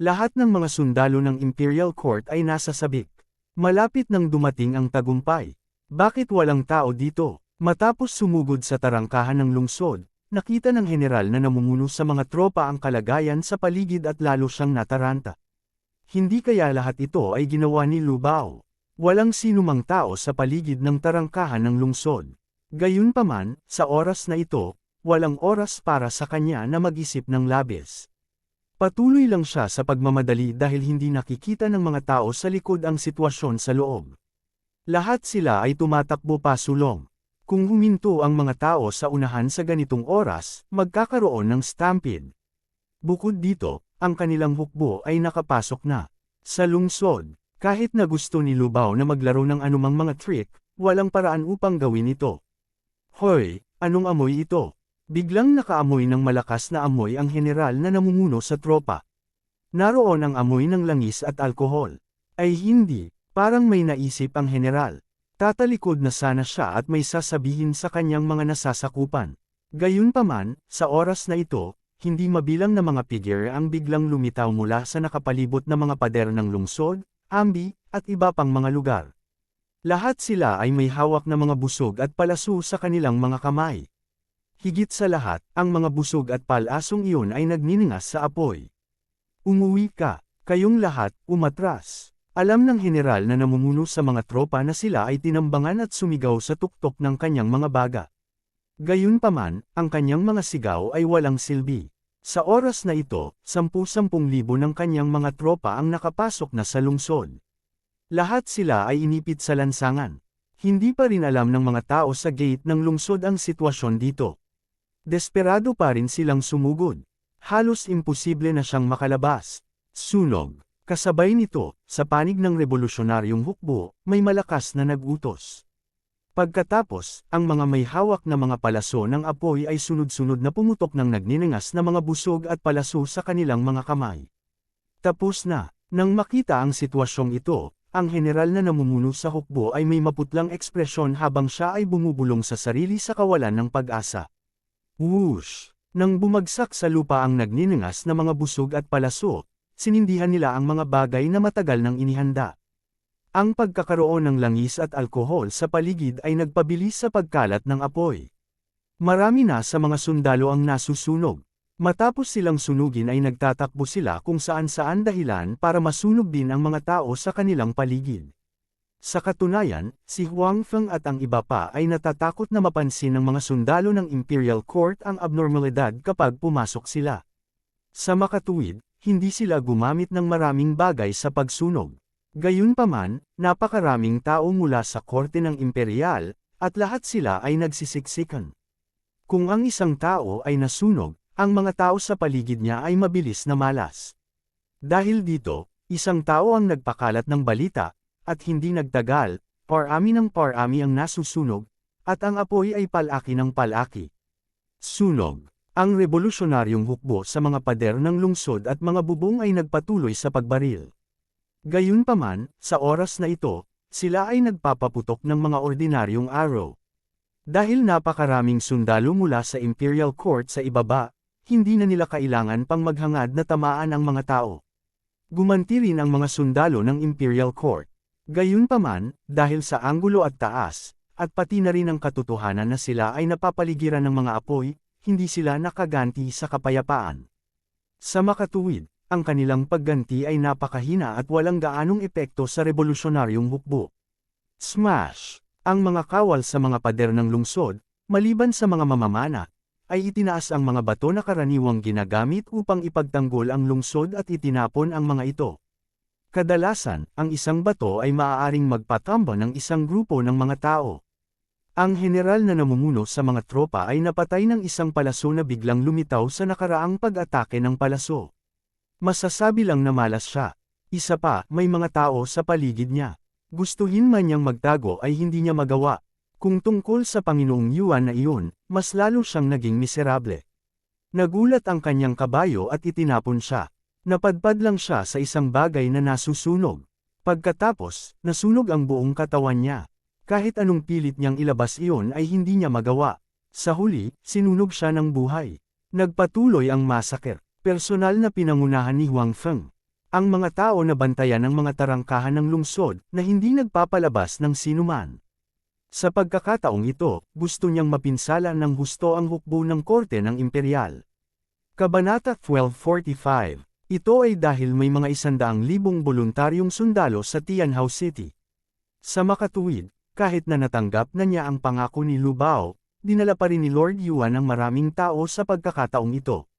Lahat ng mga sundalo ng Imperial Court ay nasa sabik. Malapit nang dumating ang tagumpay. Bakit walang tao dito? Matapos sumugod sa tarangkahan ng lungsod, nakita ng general na namumuno sa mga tropa ang kalagayan sa paligid at lalo siyang nataranta. Hindi kaya lahat ito ay ginawa ni Lu Bao? Walang sinumang tao sa paligid ng tarangkahan ng lungsod. Gayunpaman, sa oras na ito, walang oras para sa kanya na mag-isip ng labis. Patuloy lang siya sa pagmamadali dahil hindi nakikita ng mga tao sa likod ang sitwasyon sa loob. Lahat sila ay tumatakbo pasulong. Kung huminto ang mga tao sa unahan sa ganitong oras, magkakaroon ng stampede. Bukod dito, ang kanilang hukbo ay nakapasok na. Sa lungsod, kahit na gusto ni Lu Bao na maglaro ng anumang mga trick, walang paraan upang gawin ito. Hoy, anong amoy ito? Biglang nakaamoy ng malakas na amoy ang general na namumuno sa tropa. Naroon ang amoy ng langis at alkohol. Ay hindi, parang may naisip ang general. Tatalikod na sana siya at may sasabihin sa kanyang mga nasasakupan. Gayunpaman, sa oras na ito, hindi mabilang na mga figure ang biglang lumitaw mula sa nakapalibot na mga pader ng lungsod, ambi, at iba pang mga lugar. Lahat sila ay may hawak na mga busog at palaso sa kanilang mga kamay. Higit sa lahat, ang mga busog at palasong iyon ay nagniningas sa apoy. Umuwi ka, kayong lahat, umatras. Alam ng general na namumuno sa mga tropa na sila ay tinambangan at sumigaw sa tuktok ng kanyang mga baga. Gayunpaman, ang kanyang mga sigaw ay walang silbi. Sa oras na ito, 10,000 ng kanyang mga tropa ang nakapasok na sa lungsod. Lahat sila ay inipit sa lansangan. Hindi pa rin alam ng mga tao sa gate ng lungsod ang sitwasyon dito. Desperado pa rin silang sumugod. Halos imposible na siyang makalabas. Sunog. Kasabay nito, sa panig ng revolusyonaryong hukbo, may malakas na nag-utos. Pagkatapos, ang mga may hawak na mga palaso ng apoy ay sunod-sunod na pumutok ng nagniningas na mga busog at palaso sa kanilang mga kamay. Tapos na, nang makita ang sitwasyong ito, ang general na namumuno sa hukbo ay may maputlang ekspresyon habang siya ay bumubulong sa sarili sa kawalan ng pag-asa. Whoosh! Nang bumagsak sa lupa ang nagniningas na mga busog at palaso, sinindihan nila ang mga bagay na matagal nang inihanda. Ang pagkakaroon ng langis at alkohol sa paligid ay nagpabilis sa pagkalat ng apoy. Marami na sa mga sundalo ang nasusunog. Matapos silang sunugin ay nagtatakbo sila kung saan-saan dahilan para masunog din ang mga tao sa kanilang paligid. Sa katunayan, si Huang Feng at ang iba pa ay natatakot na mapansin ng mga sundalo ng Imperial Court ang abnormalidad kapag pumasok sila. Sa makatuwid, hindi sila gumamit ng maraming bagay sa pagsunog. Gayunpaman, napakaraming tao mula sa korte ng imperial, at lahat sila ay nagsisiksikan. Kung ang isang tao ay nasunog, ang mga tao sa paligid niya ay mabilis na malas. Dahil dito, isang tao ang nagpakalat ng balita, at hindi nagtagal, parami ng parami ang nasusunog, at ang apoy ay palaki ng palaki. Sunog. Ang revolusyonaryong hukbo sa mga pader ng lungsod at mga bubong ay nagpatuloy sa pagbaril. Gayunpaman, sa oras na ito, sila ay nagpapaputok ng mga ordinaryong araw. Dahil napakaraming sundalo mula sa Imperial Court sa ibaba, hindi na nila kailangan pang maghangad na tamaan ang mga tao. Gumanti rin ang mga sundalo ng Imperial Court. Gayunpaman, dahil sa anggulo at taas, at pati na rin ang katotohanan na sila ay napapaligiran ng mga apoy, hindi sila nakaganti sa kapayapaan. Sa makatuwid, ang kanilang pagganti ay napakahina at walang gaanong epekto sa revolusyonaryong hukbo. Smash! Ang mga kawal sa mga pader ng lungsod, maliban sa mga mamamana, ay itinaas ang mga bato na karaniwang ginagamit upang ipagtanggol ang lungsod at itinapon ang mga ito. Kadalasan, ang isang bato ay maaaring magpatamba ng isang grupo ng mga tao. Ang general na namumuno sa mga tropa ay napatay ng isang palaso na biglang lumitaw sa nakaraang pag-atake ng palaso. Masasabi lang na malas siya. Isa pa, may mga tao sa paligid niya. Gustuhin man niyang magtago ay hindi niya magawa. Kung tungkol sa Panginoong Yuan na iyon, mas lalo siyang naging miserable. Nagulat ang kanyang kabayo at itinapon siya. Napadpad lang siya sa isang bagay na nasusunog. Pagkatapos, nasunog ang buong katawan niya. Kahit anong pilit niyang ilabas iyon ay hindi niya magawa. Sa huli, sinunog siya ng buhay. Nagpatuloy ang massacre. Personal na pinangunahan ni Huang Feng. Ang mga tao na bantayan ng mga tarangkahan ng lungsod na hindi nagpapalabas ng sinuman. Sa pagkakataong ito, gusto niyang mapinsala ng husto ang hukbo ng korte ng imperial. Kabanata 1245. Ito ay dahil may mga 100,000 voluntaryong sundalo sa Tianhao City. Sa makatuwid, kahit na natanggap na niya ang pangako ni Lu Bao, dinala pa rin ni Lord Yuan ang maraming tao sa pagkakataong ito.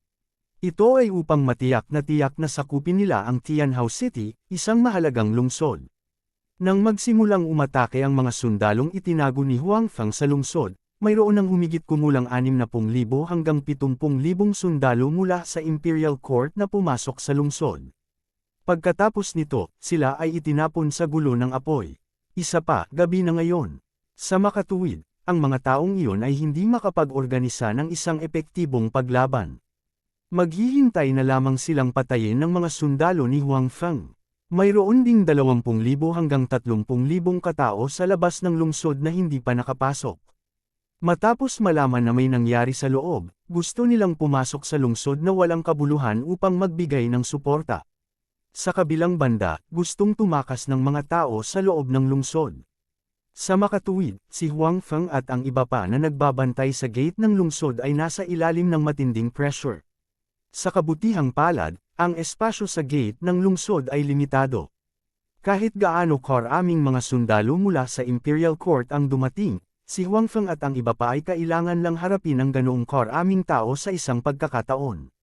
Ito ay upang tiyak na sakupin nila ang Tianhao City, isang mahalagang lungsod. Nang magsimulang umatake ang mga sundalong itinago ni Huang Feng sa lungsod, mayroon ng humigit kumulang 60,000 hanggang 70,000 sundalo mula sa Imperial Court na pumasok sa lungsod. Pagkatapos nito, sila ay itinapon sa gulo ng apoy. Isa pa, gabi na ngayon. Sa makatuwid, ang mga taong iyon ay hindi makapag-organisa ng isang epektibong paglaban. Maghihintay na lamang silang patayin ng mga sundalo ni Huang Feng. Mayroon ding 20,000 hanggang 30,000 katao sa labas ng lungsod na hindi pa nakapasok. Matapos malaman na may nangyari sa loob, gusto nilang pumasok sa lungsod na walang kabuluhan upang magbigay ng suporta. Sa kabilang banda, gustong tumakas ng mga tao sa loob ng lungsod. Sa makatuwid, si Huang Feng at ang iba pa na nagbabantay sa gate ng lungsod ay nasa ilalim ng matinding pressure. Sa kabutihang palad, ang espasyo sa gate ng lungsod ay limitado. Kahit gaano karaming mga sundalo mula sa Imperial Court ang dumating, si Huang Feng at ang iba pa ay kailangan lang harapin ang ganoong karaming tao sa isang pagkakataon.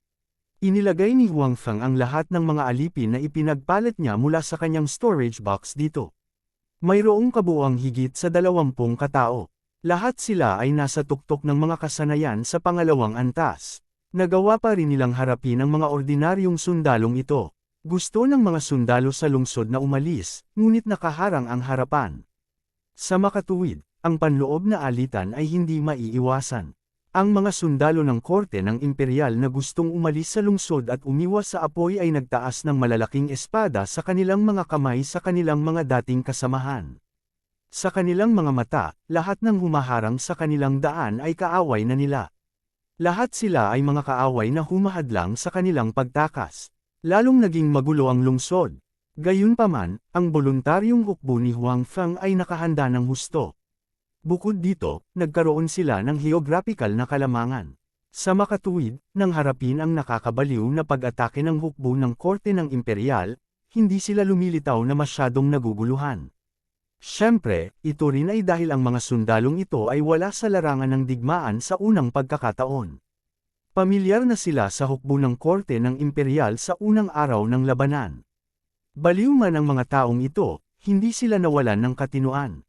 Inilagay ni Huang Feng ang lahat ng mga alipin na ipinagpalit niya mula sa kanyang storage box dito. Mayroong kabuuang higit sa 20 katao. Lahat sila ay nasa tuktok ng mga kasanayan sa pangalawang antas. Nagawa pa rin nilang harapin ang mga ordinaryong sundalong ito. Gusto ng mga sundalo sa lungsod na umalis, ngunit nakaharang ang harapan. Sa makatuwid, ang panloob na alitan ay hindi maiiwasan. Ang mga sundalo ng korte ng imperial na gustong umalis sa lungsod at umiwas sa apoy ay nagtaas ng malalaking espada sa kanilang mga kamay sa kanilang mga dating kasamahan. Sa kanilang mga mata, lahat ng humaharang sa kanilang daan ay kaaway na nila. Lahat sila ay mga kaaway na humahadlang sa kanilang pagtakas. Lalong naging magulo ang lungsod. Gayunpaman, ang voluntaryong hukbo ni Huang Feng ay nakahanda ng husto. Bukod dito, nagkaroon sila ng geographical na kalamangan. Sa makatuwid, nang harapin ang nakakabaliw na pag-atake ng hukbo ng korte ng imperial, hindi sila lumilitaw na masyadong naguguluhan. Siyempre, ito rin ay dahil ang mga sundalong ito ay wala sa larangan ng digmaan sa unang pagkakataon. Pamilyar na sila sa hukbo ng korte ng imperial sa unang araw ng labanan. Baliw man ang mga taong ito, hindi sila nawalan ng katinuan.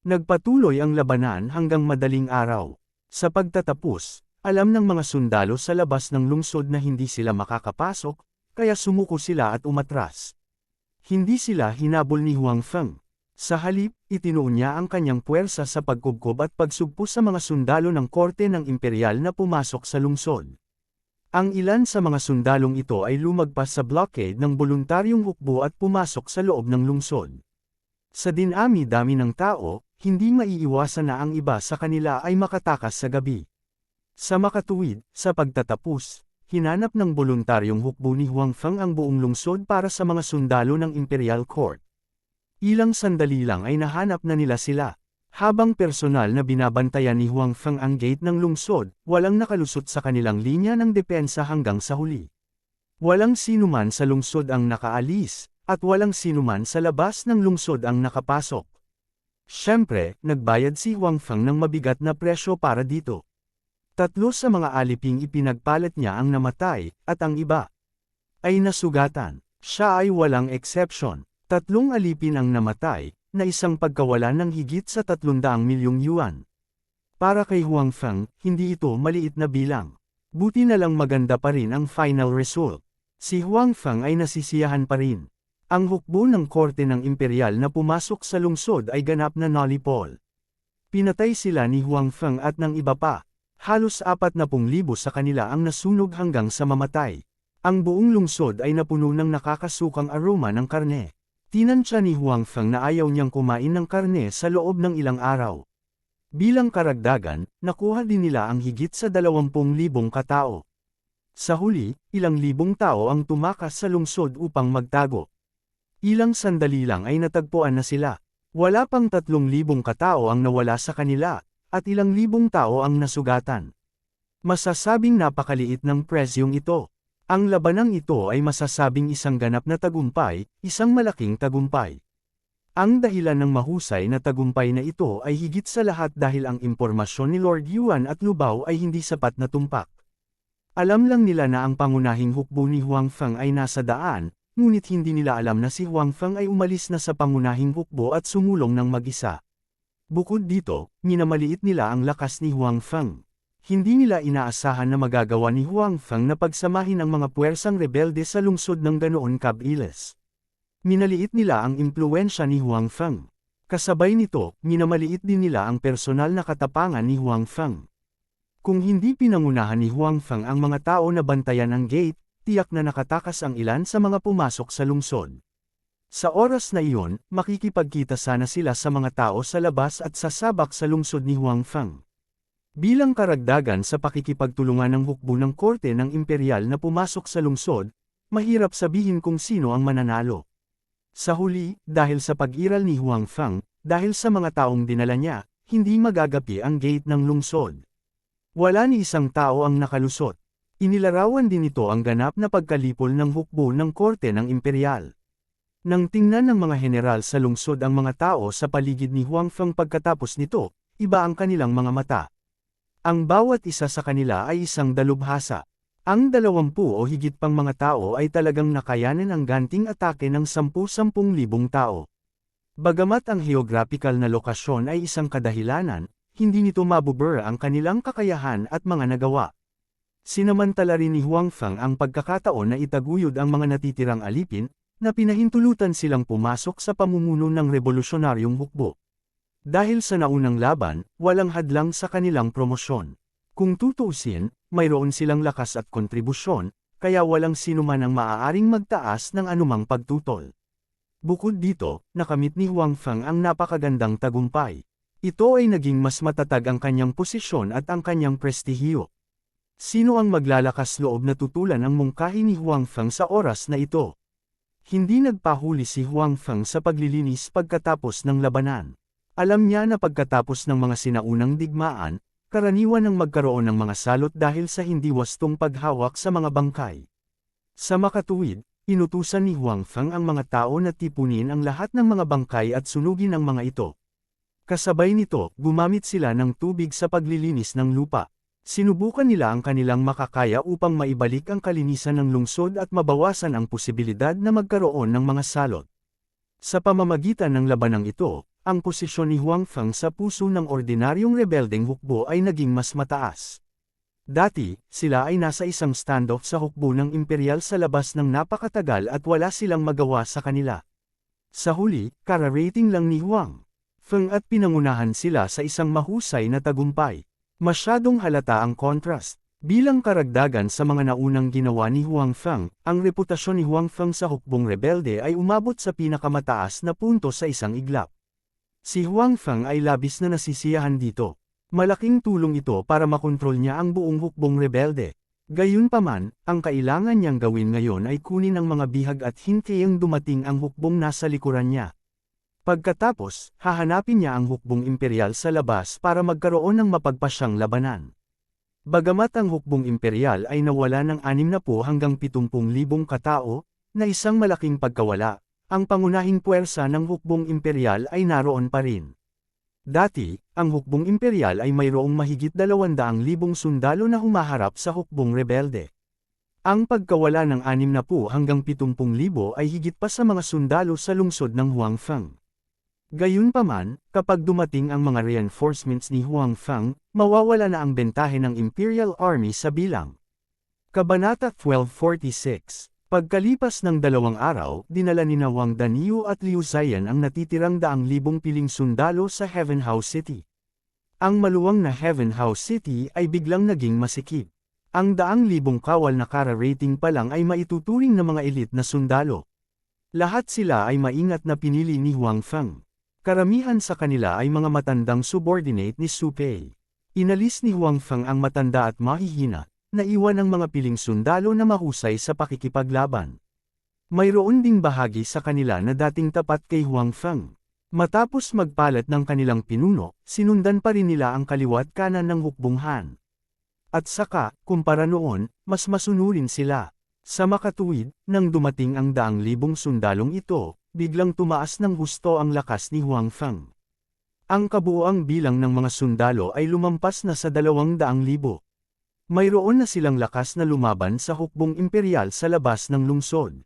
Nagpatuloy ang labanan hanggang madaling araw. Sa pagtatapos, alam ng mga sundalo sa labas ng lungsod na hindi sila makakapasok, kaya sumuko sila at umatras. Hindi sila hinabol ni Huang Feng. Sa halip, itinuon niya ang kanyang puwersa sa pagkubkob at pagsugpo sa mga sundalo ng korte ng imperial na pumasok sa lungsod. Ang ilan sa mga sundalong ito ay lumagpas sa blockade ng voluntaryong hukbo at pumasok sa loob ng lungsod. Sa dinami-dami ng tao, hindi maiiwasan na ang iba sa kanila ay makatakas sa gabi. Sa makatuwid, sa pagtatapos, hinanap ng voluntaryong hukbo ni Huang Feng ang buong lungsod para sa mga sundalo ng Imperial Court. Ilang sandali lang ay nahanap na nila sila. Habang personal na binabantayan ni Huang Feng ang gate ng lungsod, walang nakalusot sa kanilang linya ng depensa hanggang sa huli. Walang sinuman sa lungsod ang nakaalis, at walang sinuman sa labas ng lungsod ang nakapasok. Siyempre, nagbayad si Huang Feng ng mabigat na presyo para dito. 3 sa mga aliping ipinagpalit niya ang namatay, at ang iba ay nasugatan. Siya ay walang exception. 3 alipin ang namatay, na isang pagkawalan ng higit sa 300 milyong yuan. Para kay Huang Feng, hindi ito maliit na bilang. Buti na lang maganda pa rin ang final result. Si Huang Feng ay nasisiyahan pa rin. Ang hukbo ng korte ng imperial na pumasok sa lungsod ay ganap na nolipol. Pinatay sila ni Huang Feng at ng iba pa. Halos 40,000 sa kanila ang nasunog hanggang sa mamatay. Ang buong lungsod ay napuno ng nakakasukang aroma ng karne. Tinansya ni Huang Feng na ayaw niyang kumain ng karne sa loob ng ilang araw. Bilang karagdagan, nakuha din nila ang higit sa 20,000 katao. Sa huli, ilang libong tao ang tumakas sa lungsod upang magtago. Ilang sandali lang ay natagpuan na sila. Wala pang 3,000 katao ang nawala sa kanila, at ilang libong tao ang nasugatan. Masasabing napakaliit ng presyong ito. Ang labanang ito ay masasabing isang ganap na tagumpay, isang malaking tagumpay. Ang dahilan ng mahusay na tagumpay na ito ay higit sa lahat dahil ang impormasyon ni Lord Yuan at Lubao ay hindi sapat na tumpak. Alam lang nila na ang pangunahing hukbo ni Huang Feng ay nasa daan, ngunit hindi nila alam na si Huang Feng ay umalis na sa pangunahing hukbo at sumulong ng mag-isa. Bukod dito, minamaliit nila ang lakas ni Huang Feng. Hindi nila inaasahan na magagawa ni Huang Feng na pagsamahin ang mga puwersang rebelde sa lungsod ng ganoon kabilis. Minaliit nila ang impluwensya ni Huang Feng. Kasabay nito, minamaliit din nila ang personal na katapangan ni Huang Feng. Kung hindi pinangunahan ni Huang Feng ang mga tao na bantayan ang gate, tiyak na nakatakas ang ilan sa mga pumasok sa lungsod. Sa oras na iyon, makikipagkita sana sila sa mga tao sa labas at sasabak sa lungsod ni Huang Feng. Bilang karagdagan sa pakikipagtulungan ng hukbo ng korte ng imperial na pumasok sa lungsod, mahirap sabihin kung sino ang mananalo. Sa huli, dahil sa pag-iral ni Huang Feng, dahil sa mga taong dinala niya, hindi magagapi ang gate ng lungsod. Wala ni isang tao ang nakalusot. Inilarawan din ito ang ganap na pagkalipol ng hukbo ng korte ng imperial. Nang tingnan ng mga general sa lungsod ang mga tao sa paligid ni Huang Feng pagkatapos nito, iba ang kanilang mga mata. Ang bawat isa sa kanila ay isang dalubhasa. Ang 20 o higit pang mga tao ay talagang nakayanan ang ganting atake ng 10,000 tao. Bagamat ang geographical na lokasyon ay isang kadahilanan, hindi nito mabubura ang kanilang kakayahan at mga nagawa. Sinamantala rin ni Huang Feng ang pagkakataon na itaguyod ang mga natitirang alipin, na pinahintulutan silang pumasok sa pamumuno ng revolusyonaryong hukbo. Dahil sa naunang laban, walang hadlang sa kanilang promosyon. Kung tutuusin, mayroon silang lakas at kontribusyon, kaya walang sinuman ang maaaring magtaas ng anumang pagtutol. Bukod dito, nakamit ni Huang Feng ang napakagandang tagumpay. Ito ay naging mas matatag ang kanyang posisyon at ang kanyang prestihiyo. Sino ang maglalakas loob na tutulan ang mungkahi ni Huang Feng sa oras na ito? Hindi nagpahuli si Huang Feng sa paglilinis pagkatapos ng labanan. Alam niya na pagkatapos ng mga sinaunang digmaan, karaniwan ang magkaroon ng mga salot dahil sa hindi wastong paghawak sa mga bangkay. Sa makatuwid, inutusan ni Huang Feng ang mga tao na tipunin ang lahat ng mga bangkay at sunugin ang mga ito. Kasabay nito, gumamit sila ng tubig sa paglilinis ng lupa. Sinubukan nila ang kanilang makakaya upang maibalik ang kalinisan ng lungsod at mabawasan ang posibilidad na magkaroon ng mga salot. Sa pamamagitan ng labanang ito, ang posisyon ni Huang Feng sa puso ng ordinaryong rebeldeng hukbo ay naging mas mataas. Dati, sila ay nasa isang standoff sa hukbo ng imperial sa labas ng napakatagal at wala silang magawa sa kanila. Sa huli, kararating lang ni Huang Feng at pinangunahan sila sa isang mahusay na tagumpay. Masyadong halata ang contrast. Bilang karagdagan sa mga naunang ginawa ni Huang Feng, ang reputasyon ni Huang Feng sa hukbong rebelde ay umabot sa pinakamataas na punto sa isang iglap. Si Huang Feng ay labis na nasisiyahan dito. Malaking tulong ito para makontrol niya ang buong hukbong rebelde. Gayunpaman, ang kailangan niyang gawin ngayon ay kunin ang mga bihag at hintayang dumating ang hukbong nasa likuran niya. Pagkatapos, hahanapin niya ang hukbong imperial sa labas para magkaroon ng mapagpasyang labanan. Bagamat ang hukbong imperial ay nawala ng 60 hanggang 70,000 katao, na isang malaking pagkawala, ang pangunahing puwersa ng hukbong imperial ay naroon pa rin. Dati, ang hukbong imperial ay mayroong mahigit 200,000 sundalo na humaharap sa hukbong rebelde. Ang pagkawala ng 60 hanggang 70,000 ay higit pa sa mga sundalo sa lungsod ng Huang Feng. Gayunpaman, kapag dumating ang mga reinforcements ni Huang Feng, mawawala na ang bentahe ng Imperial Army sa bilang. Kabanata 1246. Pagkalipas ng 2 araw, dinala ni Wang Danyu at Liu Ziyan ang natitirang 100,000 piling sundalo sa Heaven House City. Ang maluwang na Heaven House City ay biglang naging masikip. Ang 100,000 kawal na kara-rating pa lang ay maituturing na mga elite na sundalo. Lahat sila ay maingat na pinili ni Huang Feng. Karamihan sa kanila ay mga matandang subordinate ni Su Pei. Inalis ni Huang Feng ang matanda at mahihina, naiwan ang mga piling sundalo na mahusay sa pakikipaglaban. Mayroon ding bahagi sa kanila na dating tapat kay Huang Feng. Matapos magpalat ng kanilang pinuno, sinundan pa rin nila ang kaliwat kanan ng hukbong Han. At saka, kumpara noon, mas masunurin sila. Sa makatuwid, nang dumating ang 100,000 sundalong ito, biglang tumaas ng husto ang lakas ni Huang Feng. Ang kabuuang bilang ng mga sundalo ay lumampas na sa 200,000. Mayroon na silang lakas na lumaban sa hukbong imperial sa labas ng lungsod.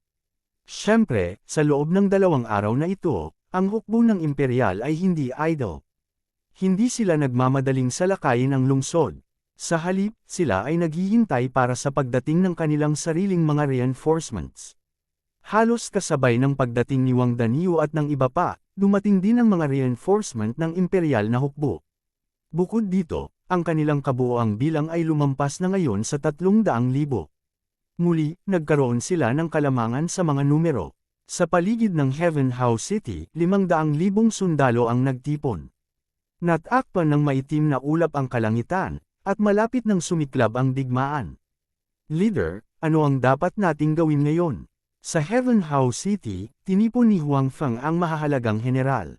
Siyempre, sa loob ng 2 araw na ito, ang hukbo ng imperial ay hindi idle. Hindi sila nagmamadaling salakayin ang lungsod. Sa halip, sila ay naghihintay para sa pagdating ng kanilang sariling mga reinforcements. Halos kasabay ng pagdating ni Wang Danyu at ng iba pa, dumating din ang mga reinforcement ng imperial na hukbo. Bukod dito, ang kanilang kabuoang bilang ay lumampas na ngayon sa 300,000. Muli, nagkaroon sila ng kalamangan sa mga numero. Sa paligid ng Heaven House City, 500,000 sundalo ang nagtipon. Natakpan ng maitim na ulap ang kalangitan, at malapit nang sumiklab ang digmaan. Leader, ano ang dapat nating gawin ngayon? Sa Heaven House City, tinipon ni Huang Feng ang mahahalagang general.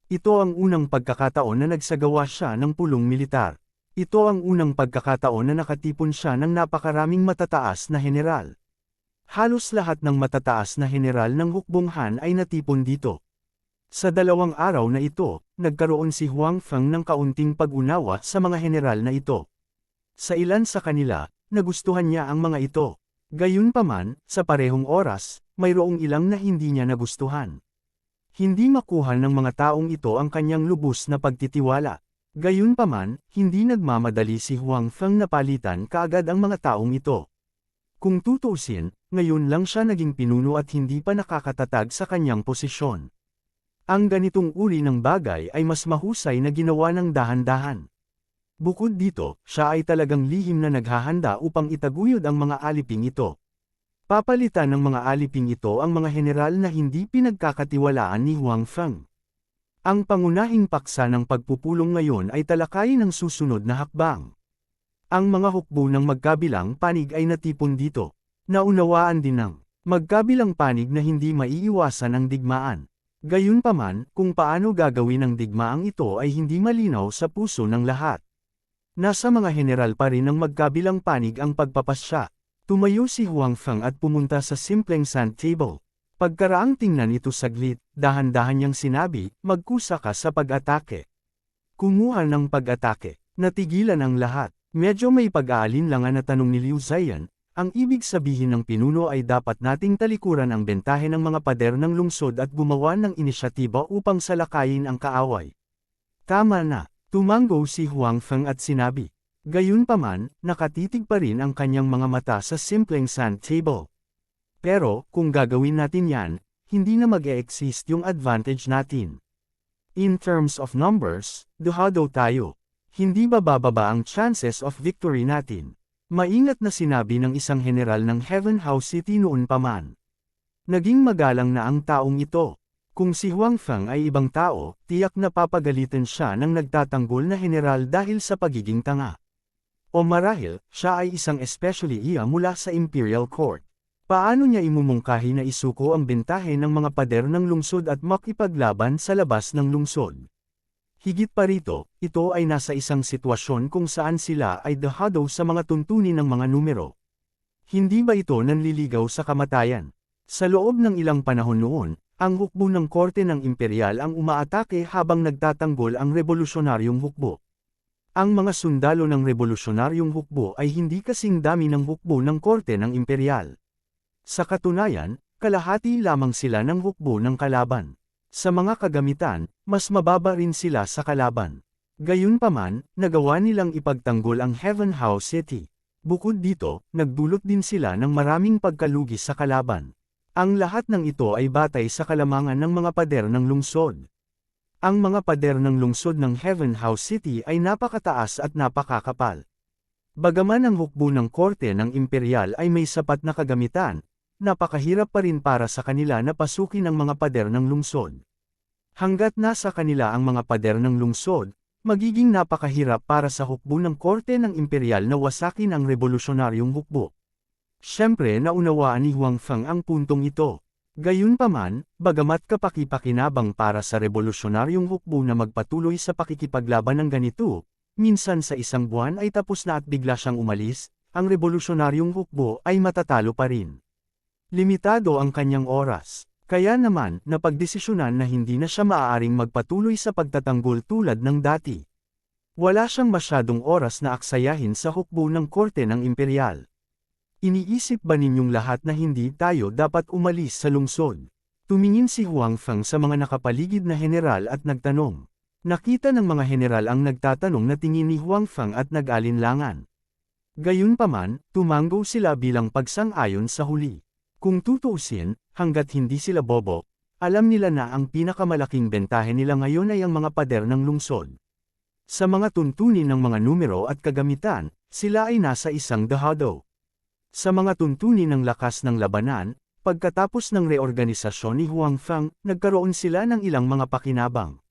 Ito ang unang pagkakataon na nagsagawa siya ng pulong militar. Ito ang unang pagkakataon na nakatipon siya ng napakaraming matataas na general. Halos lahat ng matataas na general ng hukbong Han ay natipon dito. Sa 2 araw na ito, nagkaroon si Huang Feng ng kaunting pag-unawa sa mga general na ito. Sa ilan sa kanila, nagustuhan niya ang mga ito. Gayunpaman, sa parehong oras, mayroong ilang na hindi niya nagustuhan. Hindi makuha ng mga taong ito ang kanyang lubos na pagtitiwala. Gayunpaman, hindi nagmamadali si Huang Feng na palitan kaagad ang mga taong ito. Kung tutuusin, ngayon lang siya naging pinuno at hindi pa nakakatatag sa kanyang posisyon. Ang ganitong uri ng bagay ay mas mahusay na ginawa ng dahan-dahan. Bukod dito, siya ay talagang lihim na naghahanda upang itaguyod ang mga aliping ito. Papalitan ng mga aliping ito ang mga general na hindi pinagkakatiwalaan ni Huang Feng. Ang pangunahing paksa ng pagpupulong ngayon ay talakayin ang susunod na hakbang. Ang mga hukbo ng magkabilang panig ay natipon dito. Naunawaan din ng magkabilang panig na hindi maiiwasan ang digmaan. Gayunpaman, kung paano gagawin ang digmaang ito ay hindi malinaw sa puso ng lahat. Nasa mga general pa rin ng magkabilang panig ang pagpapasya. Tumayo si Huang Feng at pumunta sa simpleng sand table. Pagkaraang tingnan ito saglit, dahan-dahan niyang sinabi, magkusa ka sa pag-atake. Kumuha ng pag-atake. Natigilan ang lahat. Medyo may pag-aalinlangan na tanong ni Liu Ziyan. Ang ibig sabihin ng pinuno ay dapat nating talikuran ang bentahe ng mga pader ng lungsod at gumawa ng inisyatiba upang salakayin ang kaaway. Tama na, tumango si Huang Feng at sinabi. Gayunpaman, nakatitig pa rin ang kanyang mga mata sa simpleng sand table. Pero, kung gagawin natin yan, hindi na mag-e-exist yung advantage natin. In terms of numbers, duhado tayo. Hindi ba bababa ang chances of victory natin? Maingat na sinabi ng isang general ng Heaven House City noon pa man. Naging magalang na ang taong ito. Kung si Huang Feng ay ibang tao, tiyak na papagalitan siya ng nagtatanggol na general dahil sa pagiging tanga. O marahil, siya ay isang especially iya mula sa Imperial Court. Paano niya imumungkahi na isuko ang bentahe ng mga pader ng lungsod at makipaglaban sa labas ng lungsod? Higit pa rito, ito ay nasa isang sitwasyon kung saan sila ay dahado sa mga tuntunin ng mga numero. Hindi ba ito nanliligaw sa kamatayan? Sa loob ng ilang panahon noon, ang hukbo ng korte ng imperial ang umaatake habang nagtatanggol ang revolusyonaryong hukbo. Ang mga sundalo ng revolusyonaryong hukbo ay hindi kasing dami ng hukbo ng korte ng imperial. Sa katunayan, kalahati lamang sila ng hukbo ng kalaban. Sa mga kagamitan, mas mababa rin sila sa kalaban. Gayunpaman, nagawa nilang ipagtanggol ang Heaven House City. Bukod dito, nagdulot din sila ng maraming pagkalugi sa kalaban. Ang lahat ng ito ay batay sa kalamangan ng mga pader ng lungsod. Ang mga pader ng lungsod ng Heaven House City ay napakataas at napakakapal. Bagaman ang hukbo ng korte ng imperial ay may sapat na kagamitan, napakahirap pa rin para sa kanila na pasukin ang mga pader ng lungsod. Hanggat nasa kanila ang mga pader ng lungsod, magiging napakahirap para sa hukbo ng korte ng imperial na wasakin ang revolusyonaryong hukbo. Siyempre naunawaan ni Huang Feng ang puntong ito. Gayunpaman, bagamat kapaki-pakinabang para sa revolusyonaryong hukbo na magpatuloy sa pakikipaglaban ng ganito, minsan sa isang buwan ay tapos na at bigla siyang umalis, ang revolusyonaryong hukbo ay matatalo pa rin. Limitado ang kanyang oras, kaya naman napagdesisyonan na hindi na siya maaaring magpatuloy sa pagtatanggol tulad ng dati. Wala siyang masyadong oras na aksayahin sa hukbo ng korte ng imperial. Iniisip ba ninyong lahat na hindi tayo dapat umalis sa lungsod? Tumingin si Huang Feng sa mga nakapaligid na general at nagtanong. Nakita ng mga general ang nagtatanong na tingin ni Huang Feng at nag-alinlangan. Gayunpaman, tumango sila bilang pagsang-ayon sa huli. Kung tutuusin, hanggat hindi sila bobo, alam nila na ang pinakamalaking bentahe nila ngayon ay ang mga pader ng lungsod. Sa mga tuntunin ng mga numero at kagamitan, sila ay nasa isang dahado. Sa mga tuntunin ng lakas ng labanan, pagkatapos ng reorganisasyon ni Huang Feng, nagkaroon sila ng ilang mga pakinabang.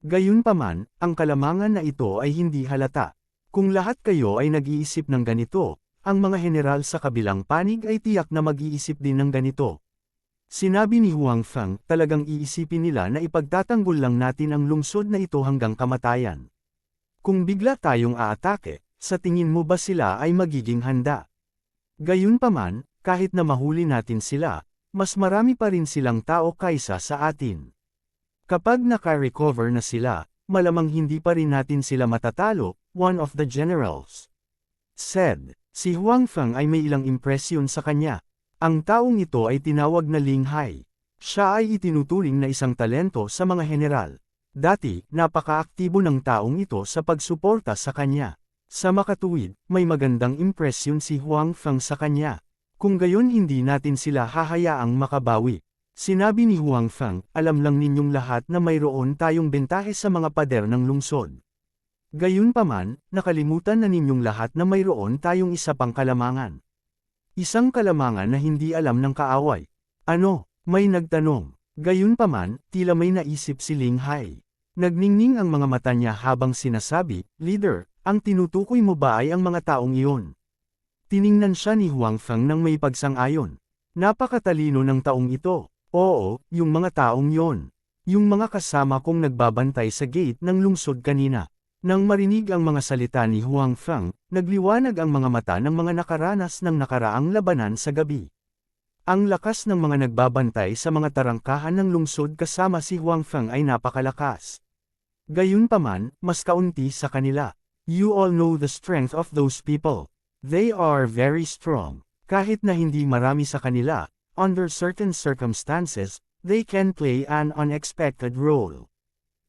Gayunpaman, ang kalamangan na ito ay hindi halata. Kung lahat kayo ay nag-iisip ng ganito, ang mga general sa kabilang panig ay tiyak na mag-iisip din ng ganito. Sinabi ni Huang Feng, talagang iisipin nila na ipagtatanggol lang natin ang lungsod na ito hanggang kamatayan. Kung bigla tayong aatake, sa tingin mo ba sila ay magiging handa? Gayunpaman, kahit na mahuli natin sila, mas marami pa rin silang tao kaysa sa atin. Kapag naka-recover na sila, malamang hindi pa rin natin sila matatalo, one of the generals said. Si Huang Feng ay may ilang impresyon sa kanya. Ang taong ito ay tinawag na Ling Hai. Siya ay itinuturing na isang talento sa mga general. Dati, napaka-aktibo ng taong ito sa pagsuporta sa kanya. Sa makatuwid, may magandang impresyon si Huang Feng sa kanya. Kung gayon hindi natin sila hahayaang makabawi. Sinabi ni Huang Feng, alam lang ninyong lahat na mayroon tayong bentahe sa mga pader ng lungsod. Gayunpaman, nakalimutan na ninyong lahat na mayroon tayong isa pang kalamangan. Isang kalamangan na hindi alam ng kaaway. Ano? May nagtanong. Gayunpaman, tila may naisip si Ling Hai. Nagningning ang mga mata niya habang sinasabi, Leader, ang tinutukoy mo ba ay ang mga taong iyon? Tiningnan siya ni Huang Feng nang may pagsang-ayon. Napakatalino ng taong ito. Oo, yung mga taong yon. Yung mga kasama kong nagbabantay sa gate ng lungsod kanina. Nang marinig ang mga salita ni Huang Feng, nagliwanag ang mga mata ng mga nakaranas ng nakaraang labanan sa gabi. Ang lakas ng mga nagbabantay sa mga tarangkahan ng lungsod kasama si Huang Feng ay napakalakas. Gayunpaman, mas kaunti sa kanila. You all know the strength of those people. They are very strong. Kahit na hindi marami sa kanila, under certain circumstances, they can play an unexpected role.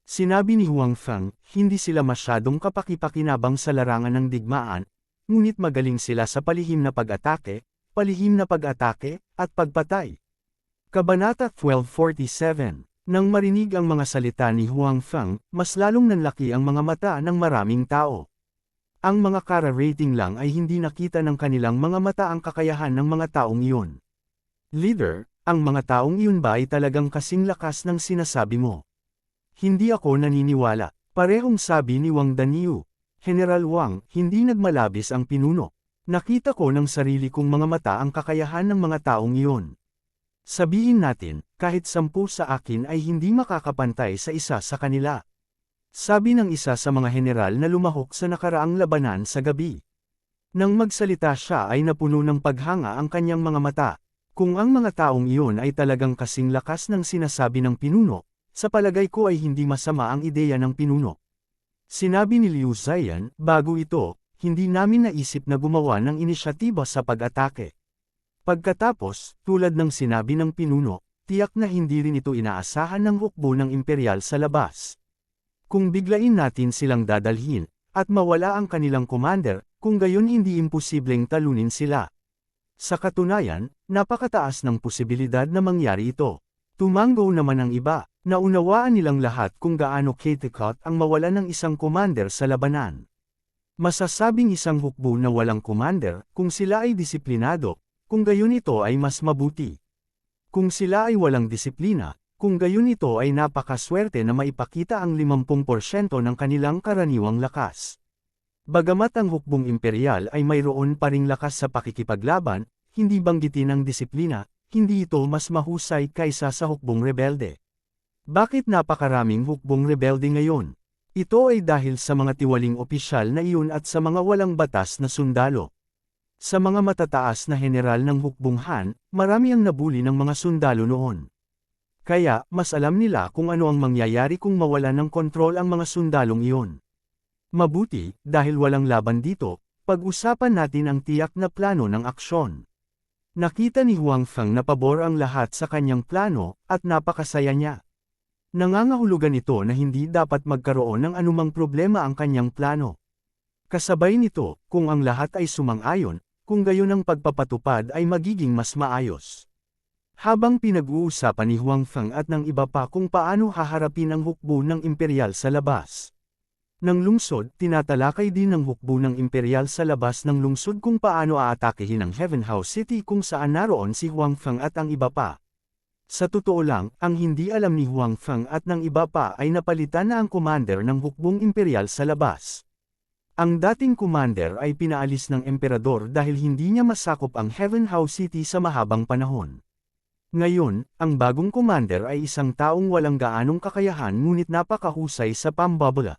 Sinabi ni Huang Feng, hindi sila masyadong kapaki-pakinabang sa larangan ng digmaan, ngunit magaling sila sa palihim na pag-atake, at pagpatay. Kabanata 1247. Nang marinig ang mga salita ni Huang Feng, mas lalong nanlaki ang mga mata ng maraming tao. Ang mga kararating lang ay hindi nakita ng kanilang mga mata ang kakayahan ng mga taong iyon. Leader, ang mga taong iyon ba ay talagang kasing lakas ng sinasabi mo? Hindi ako naniniwala. Parehong sabi ni Wang Danyu. General Wang, hindi nagmalabis ang pinuno. Nakita ko ng sarili kong mga mata ang kakayahan ng mga taong iyon. Sabihin natin, kahit 10 sa akin ay hindi makakapantay sa isa sa kanila. Sabi ng isa sa mga general na lumahok sa nakaraang labanan sa gabi. Nang magsalita siya ay napuno ng paghanga ang kanyang mga mata. Kung ang mga taong iyon ay talagang kasing lakas ng sinasabi ng pinuno, sa palagay ko ay hindi masama ang ideya ng pinuno. Sinabi ni Liu Ziyan, bago ito, hindi namin naisip na gumawa ng inisyatiba sa pag-atake. Pagkatapos, tulad ng sinabi ng pinuno, tiyak na hindi rin ito inaasahan ng hukbo ng imperial sa labas. Kung biglain natin silang dadalhin, at mawala ang kanilang commander, kung gayon hindi imposibleng talunin sila. Sa katunayan, napakataas ng posibilidad na mangyari ito. Tumanggo naman ang iba. Naunawaan nilang lahat kung gaano katikot ang mawala ng isang commander sa labanan. Masasabing isang hukbo na walang commander, kung sila ay disiplinado, kung gayon ito ay mas mabuti. Kung sila ay walang disiplina, kung gayon ito ay napakaswerte na maipakita ang 50% ng kanilang karaniwang lakas. Bagamat ang hukbong imperial ay mayroon pa ring lakas sa pakikipaglaban, hindi banggitin ang disiplina, hindi ito mas mahusay kaysa sa hukbong rebelde. Bakit napakaraming hukbong rebelde ngayon? Ito ay dahil sa mga tiwaling opisyal na iyon at sa mga walang batas na sundalo. Sa mga matataas na general ng hukbong Han, marami ang nabuli ng mga sundalo noon. Kaya, mas alam nila kung ano ang mangyayari kung mawala ng kontrol ang mga sundalong iyon. Mabuti, dahil walang laban dito, pag-usapan natin ang tiyak na plano ng aksyon. Nakita ni Huang Feng na pabor ang lahat sa kanyang plano, at napakasaya niya. Nangangahulugan ito na hindi dapat magkaroon ng anumang problema ang kanyang plano. Kasabay nito, kung ang lahat ay sumang-ayon, kung gayon ang pagpapatupad ay magiging mas maayos. Habang pinag-uusapan ni Huang Feng at ng iba pa kung paano haharapin ang hukbo ng imperial sa labas. Ng lungsod, tinatalakay din ng hukbo ng imperial sa labas ng lungsod kung paano aatakehin ang Heaven House City kung saan naroon si Huang Feng at ang iba pa. Sa totoo lang, ang hindi alam ni Huang Feng at ng iba pa ay napalitan na ang commander ng hukbong imperial sa labas. Ang dating commander ay pinaalis ng emperador dahil hindi niya masakop ang Heavenhao City sa mahabang panahon. Ngayon, ang bagong commander ay isang taong walang gaanong kakayahan ngunit napakahusay sa pambabala.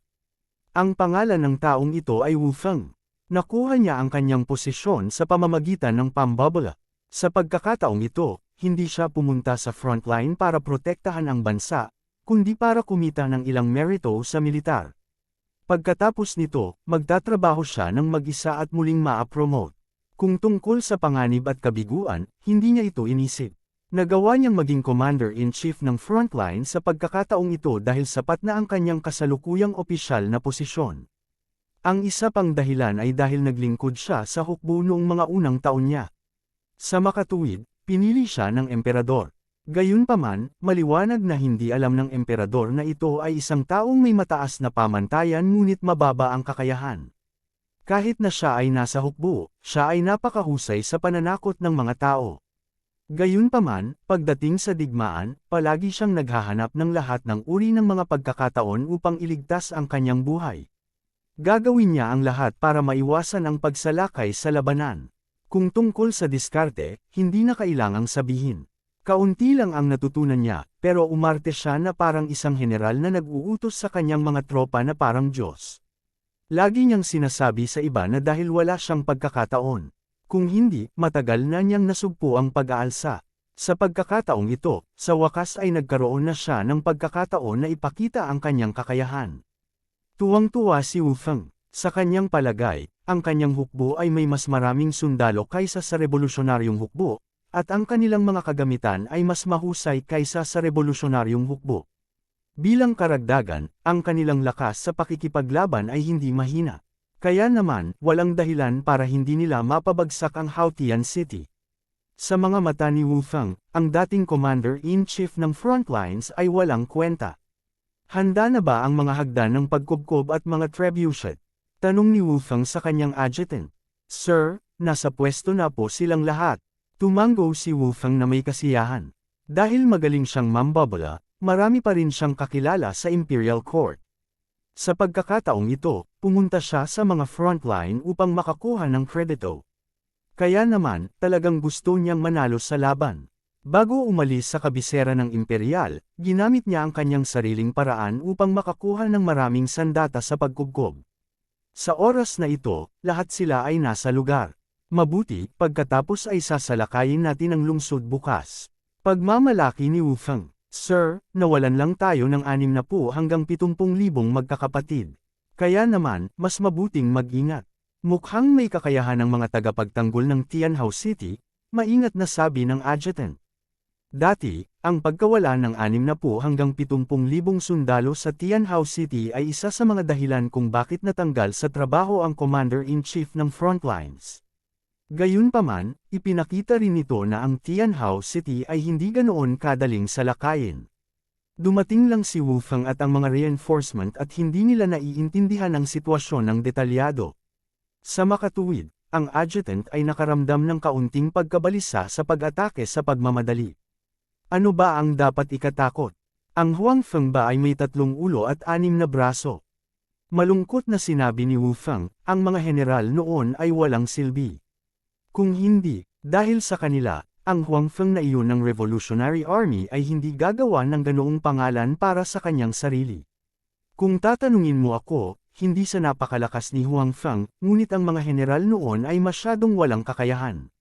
Ang pangalan ng taong ito ay Wu Feng. Nakuha niya ang kanyang posisyon sa pamamagitan ng pambabala. Sa pagkakataong ito, hindi siya pumunta sa frontline para protektahan ang bansa, kundi para kumita ng ilang merito sa militar. Pagkatapos nito, magtatrabaho siya ng mag-isa at muling ma-promote. Kung tungkol sa panganib at kabiguan, hindi niya ito inisip. Nagawa niyang maging commander-in-chief ng frontline sa pagkakataong ito dahil sapat na ang kanyang kasalukuyang opisyal na posisyon. Ang isa pang dahilan ay dahil naglingkod siya sa hukbo noong mga unang taon niya. Sa makatuwid, pinili siya ng emperador. Gayunpaman, maliwanag na hindi alam ng emperador na ito ay isang taong may mataas na pamantayan ngunit mababa ang kakayahan. Kahit na siya ay nasa hukbo, siya ay napakahusay sa pananakot ng mga tao. Gayunpaman, pagdating sa digmaan, palagi siyang naghahanap ng lahat ng uri ng mga pagkakataon upang iligtas ang kanyang buhay. Gagawin niya ang lahat para maiwasan ang pagsalakay sa labanan. Kung tungkol sa diskarte, hindi na kailangang sabihin. Kaunti lang ang natutunan niya, pero umarte siya na parang isang general na nag-uutos sa kanyang mga tropa na parang Diyos. Lagi niyang sinasabi sa iba na dahil wala siyang pagkakataon. Kung hindi, matagal na niyang nasugpo ang pag-aalsa. Sa pagkakataong ito, sa wakas ay nagkaroon na siya ng pagkakataon na ipakita ang kanyang kakayahan. Tuwang-tuwa si Wu Feng. Sa kanyang palagay, ang kanyang hukbo ay may mas maraming sundalo kaysa sa revolusyonaryong hukbo, at ang kanilang mga kagamitan ay mas mahusay kaysa sa revolusyonaryong hukbo. Bilang karagdagan, ang kanilang lakas sa pakikipaglaban ay hindi mahina. Kaya naman, walang dahilan para hindi nila mapabagsak ang Haotian City. Sa mga mata ni Wu Feng, ang dating commander-in-chief ng frontlines ay walang kwenta. Handa na ba ang mga hagdan ng pagkubkob at mga trebuchet? Tanong ni Wu Feng sa kanyang adjutant. Sir, nasa pwesto na po silang lahat. Tumango si Wu Feng na may kasiyahan. Dahil magaling siyang mambabala, marami pa rin siyang kakilala sa Imperial Court. Sa pagkakataong ito, pumunta siya sa mga frontline upang makakuha ng kredito. Kaya naman, talagang gusto niyang manalo sa laban. Bago umalis sa kabisera ng Imperial, ginamit niya ang kanyang sariling paraan upang makakuha ng maraming sandata sa pagkubkob. Sa oras na ito, lahat sila ay nasa lugar. Mabuti, pagkatapos ay sasalakayin natin ang lungsod bukas. Pagmamalaki ni Wu Feng. Sir, nawalan lang tayo ng 60 hanggang 70,000 magkakapatid. Kaya naman, mas mabuting mag-ingat. Mukhang may kakayahan ng mga tagapagtanggol ng Tianhao City, maingat na sabi ng adjutant. Dati, ang pagkawala ng 60 hanggang 70,000 sundalo sa Tianhao City ay isa sa mga dahilan kung bakit natanggal sa trabaho ang commander-in-chief ng frontlines. Gayunpaman, ipinakita rin nito na ang Tianhao City ay hindi ganoon kadaling salakayin. Dumating lang si Wu Feng at ang mga reinforcement at hindi nila naiintindihan ang sitwasyon ng detalyado. Sa makatuwid, ang adjutant ay nakaramdam ng kaunting pagkabalisa sa pag-atake sa pagmamadali. Ano ba ang dapat ikatakot? Ang Huang Feng ba ay may 3 ulo at 6 na braso? Malungkot na sinabi ni Wu Feng, ang mga general noon ay walang silbi. Kung hindi, dahil sa kanila, ang Huang Feng na iyon ng Revolutionary Army ay hindi gagawa ng ganoong pangalan para sa kanyang sarili. Kung tatanungin mo ako, hindi sa napakalakas ni Huang Feng, ngunit ang mga general noon ay masyadong walang kakayahan.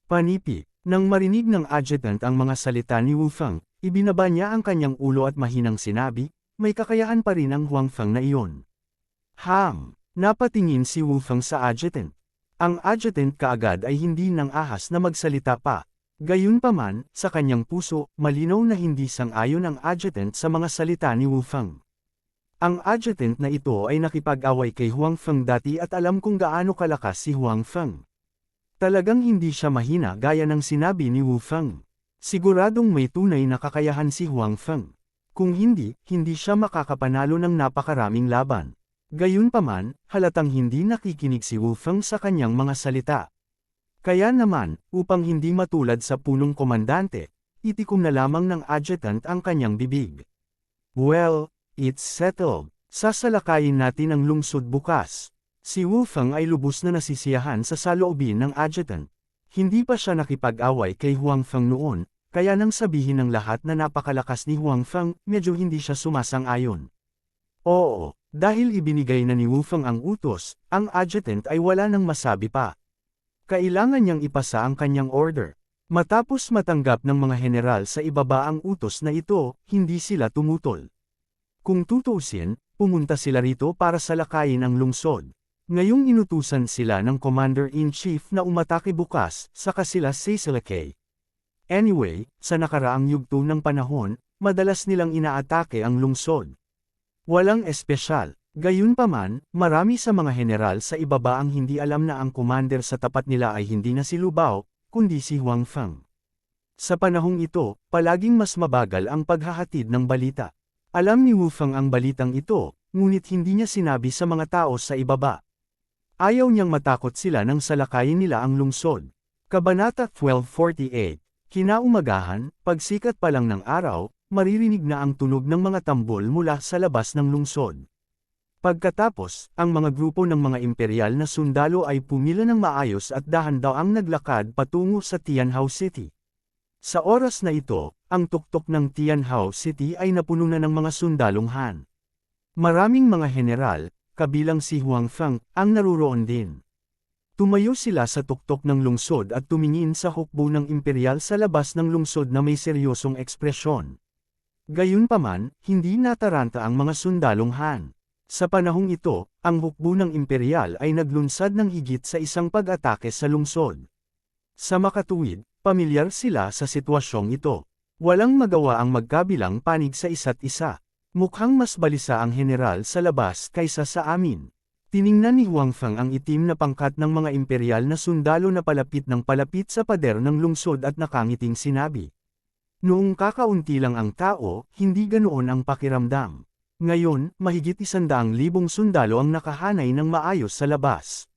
Panipi, nang marinig ng adjutant ang mga salita ni Wu Feng, ibinaba niya ang kanyang ulo at mahinang sinabi, may kakayahan pa rin ang Huang Feng na iyon. Napatingin si Wu Feng sa adjutant. Ang adjutant kaagad ay hindi nang ahas na magsalita pa. Gayunpaman, sa kanyang puso, malinaw na hindi sang-ayon ang adjutant sa mga salita ni Wu Feng. Ang adjutant na ito ay nakipag-away kay Huang Feng dati at alam kung gaano kalakas si Huang Feng. Talagang hindi siya mahina gaya ng sinabi ni Wu Feng. Siguradong may tunay na kakayahan si Huang Feng. Kung hindi, hindi siya makakapanalo ng napakaraming laban. Gayunpaman, halatang hindi nakikinig si Wu Feng sa kanyang mga salita. Kaya naman, upang hindi matulad sa punong komandante, itikom na lamang ng adjutant ang kanyang bibig. Well, it's settled. Sasalakayin natin ang lungsod bukas. Si Wu Feng ay lubos na nasisiyahan sa saloobin ng adjutant. Hindi pa siya nakipag-away kay Huang Feng noon, kaya nang sabihin ng lahat na napakalakas ni Huang Feng, medyo hindi siya sumasang-ayon. Oo, dahil ibinigay na ni Wu Feng ang utos, ang adjutant ay wala nang masabi pa. Kailangan niyang ipasa ang kanyang order. Matapos matanggap ng mga general sa ibaba ang utos na ito, hindi sila tumutol. Kung tutuusin, pumunta sila rito para salakayin ang lungsod. Ngayong inutusan sila ng Commander-in-Chief na umatake bukas, saka sila sisalakay. Anyway, sa nakaraang yugto ng panahon, madalas nilang inaatake ang lungsod. Walang espesyal. Gayunpaman, marami sa mga general sa ibaba ang hindi alam na ang commander sa tapat nila ay hindi na si Lu Bao, kundi si Huang Feng. Sa panahong ito, palaging mas mabagal ang paghahatid ng balita. Alam ni Wu Feng ang balitang ito, ngunit hindi niya sinabi sa mga tao sa ibaba. Ayaw niyang matakot sila nang salakayin nila ang lungsod. Kabanata 1248. Kinaumagahan, pagsikat pa lang ng araw, maririnig na ang tunog ng mga tambol mula sa labas ng lungsod. Pagkatapos, ang mga grupo ng mga imperial na sundalo ay pumila ng maayos at dahan-daang naglakad patungo sa Tianhao City. Sa oras na ito, ang tuktok ng Tianhao City ay napuno na ng mga sundalong Han. Maraming mga general, kabilang si Huang Feng, ang naruroon din. Tumayo sila sa tuktok ng lungsod at tumingin sa hukbo ng imperial sa labas ng lungsod na may seryosong ekspresyon. Gayunpaman, hindi nataranta ang mga sundalong Han. Sa panahong ito, ang hukbo ng imperial ay naglunsad ng higit sa isang pag-atake sa lungsod. Sa makatuwid, pamilyar sila sa sitwasyong ito. Walang magawa ang magkabilang panig sa isa't isa. Mukhang mas balisa ang general sa labas kaysa sa amin. Tiningnan ni Huang Feng ang itim na pangkat ng mga imperial na sundalo na palapit ng palapit sa pader ng lungsod at nakangiting sinabi. Noong kakaunti lang ang tao, hindi ganoon ang pakiramdam. Ngayon, mahigit 100,000 sundalo ang nakahanay ng maayos sa labas.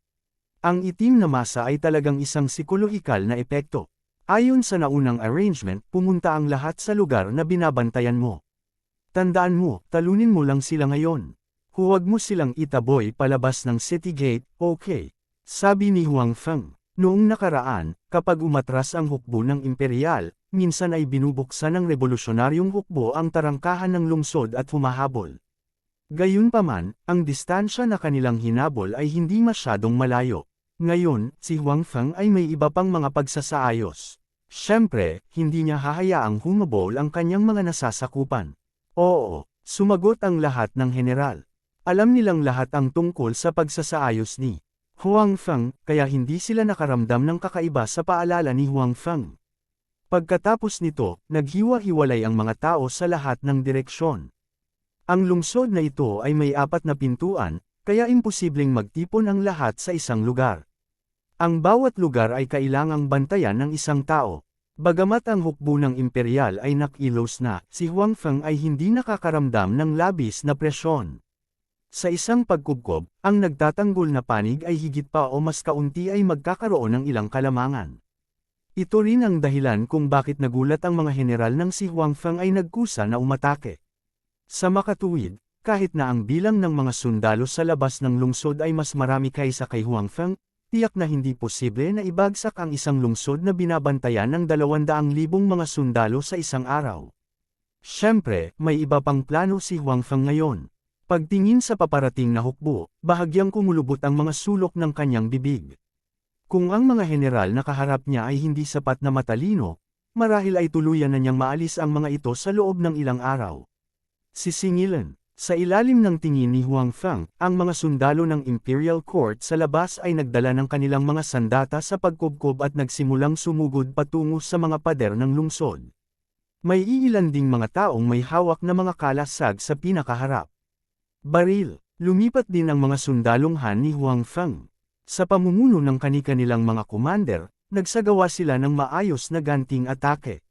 Ang itim na masa ay talagang isang psikolohikal na epekto. Ayon sa naunang arrangement, pumunta ang lahat sa lugar na binabantayan mo. Tandaan mo, talunin mo lang sila ngayon. Huwag mo silang itaboy palabas ng city gate, okay? Sabi ni Huang Feng. Noong nakaraan, kapag umatras ang hukbo ng imperial, minsan ay binubuksan ng revolusyonaryong hukbo ang tarangkahan ng lungsod at humahabol. Gayunpaman, ang distansya na kanilang hinabol ay hindi masyadong malayo. Ngayon, si Huang Feng ay may iba pang mga pagsasaayos. Siyempre, hindi niya hahayaang humabol ang kanyang mga nasasakupan. Oo, sumagot ang lahat ng general. Alam nilang lahat ang tungkol sa pagsasaayos ni Huang Feng, kaya hindi sila nakaramdam ng kakaiba sa paalala ni Huang Feng. Pagkatapos nito, naghiwa-hiwalay ang mga tao sa lahat ng direksyon. Ang lungsod na ito ay may 4 na pintuan, kaya imposibleng magtipon ang lahat sa isang lugar. Ang bawat lugar ay kailangang bantayan ng isang tao. Bagamat ang hukbo ng imperial ay nakilos na, si Huang Feng ay hindi nakakaramdam ng labis na presyon. Sa isang pagkubkob, ang nagtatanggol na panig ay higit pa o mas kaunti ay magkakaroon ng ilang kalamangan. Ito rin ang dahilan kung bakit nagulat ang mga general nang si Huang Feng ay nagkusa na umatake. Sa makatuwid, kahit na ang bilang ng mga sundalo sa labas ng lungsod ay mas marami kaysa kay Huang Feng, tiyak na hindi posible na ibagsak ang isang lungsod na binabantayan ng 200,000 mga sundalo sa isang araw. Siyempre, may iba pang plano si Huang Feng ngayon. Pagtingin sa paparating na hukbo, bahagyang kumulubot ang mga sulok ng kanyang bibig. Kung ang mga general na kaharap niya ay hindi sapat na matalino, marahil ay tuluyan na niyang maalis ang mga ito sa loob ng ilang araw. Sisingilan. Sa ilalim ng tingin ni Huang Feng, ang mga sundalo ng Imperial Court sa labas ay nagdala ng kanilang mga sandata sa pagkubkob at nagsimulang sumugod patungo sa mga pader ng lungsod. May iilan ding mga taong may hawak na mga kalasag sa pinakaharap. Baril. Lumipat din ang mga sundalong Han ni Huang Feng. Sa pamumuno ng kani-kanilang mga commander, nagsagawa sila ng maayos na ganting atake.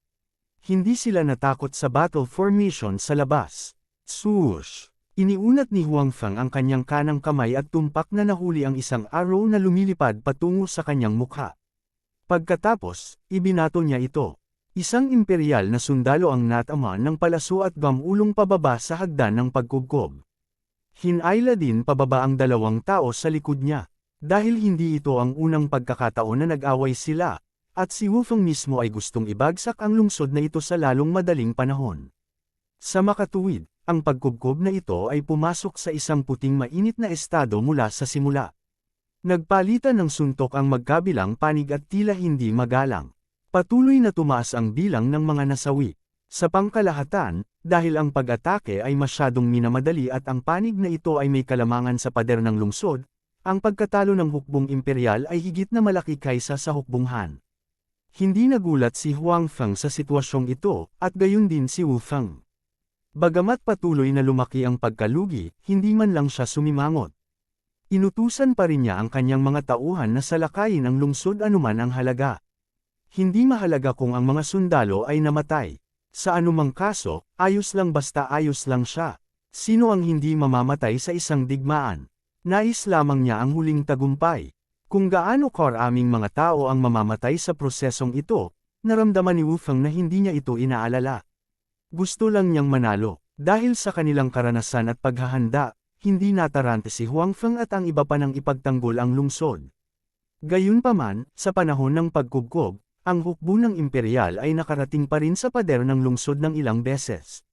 Hindi sila natakot sa battle formation sa labas. Swoosh! Iniunat ni Huang Feng ang kanyang kanang kamay at tumpak na nahuli ang isang arrow na lumilipad patungo sa kanyang mukha. Pagkatapos, ibinato niya ito. Isang imperial na sundalo ang natamaan ng palaso at gamulong pababa sa hagdan ng pagkubkob. Hinayla din pababa ang 2 tao sa likod niya, dahil hindi ito ang unang pagkakataon na nag-away sila, at si Wu Feng mismo ay gustong ibagsak ang lungsod na ito sa lalong madaling panahon. Sa makatuwid, ang pagkubkob na ito ay pumasok sa isang puting mainit na estado mula sa simula. Nagpalitan ng suntok ang magkabilang panig at tila hindi magalang. Patuloy na tumaas ang bilang ng mga nasawi. Sa pangkalahatan, dahil ang pag-atake ay masyadong minamadali at ang panig na ito ay may kalamangan sa pader ng lungsod, ang pagkatalo ng hukbong imperial ay higit na malaki kaysa sa hukbong Han. Hindi nagulat si Huang Feng sa sitwasyong ito, at gayon din si Wu Feng. Bagamat patuloy na lumaki ang pagkalugi, hindi man lang siya sumimangot. Inutusan pa rin niya ang kanyang mga tauhan na salakayin ang lungsod anuman ang halaga. Hindi mahalaga kung ang mga sundalo ay namatay. Sa anumang kaso, ayos lang basta ayos lang siya. Sino ang hindi mamamatay sa isang digmaan? Nais lamang niya ang huling tagumpay. Kung gaano karaming mga tao ang mamamatay sa prosesong ito, naramdaman ni Wu Feng na hindi niya ito inaalala. Gusto lang niyang manalo. Dahil sa kanilang karanasan at paghahanda, hindi natarante si Huang Feng at ang iba pa nang ipagtanggol ang lungsod. Gayunpaman, sa panahon ng pagkubkob, ang hukbo ng imperial ay nakarating pa rin sa pader ng lungsod ng ilang beses.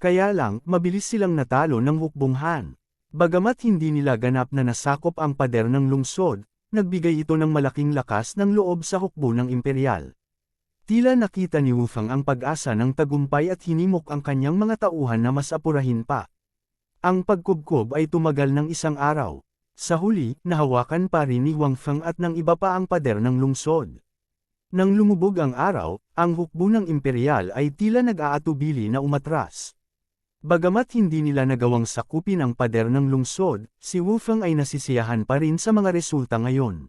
Kaya lang, mabilis silang natalo ng hukbong Han. Bagamat hindi nila ganap na nasakop ang pader ng lungsod, nagbigay ito ng malaking lakas ng loob sa hukbo ng imperial. Tila nakita ni Wu Feng ang pag-asa ng tagumpay at hinimok ang kanyang mga tauhan na mas apurahin pa. Ang pagkubkob ay tumagal ng 1 araw. Sa huli, nahawakan pa rin ni Huang Feng at ng iba pa ang pader ng lungsod. Nang lumubog ang araw, ang hukbo ng imperial ay tila nag-aatubili na umatras. Bagamat hindi nila nagawang sakupin ang pader ng lungsod, si Wu Feng ay nasisiyahan pa rin sa mga resulta ngayon.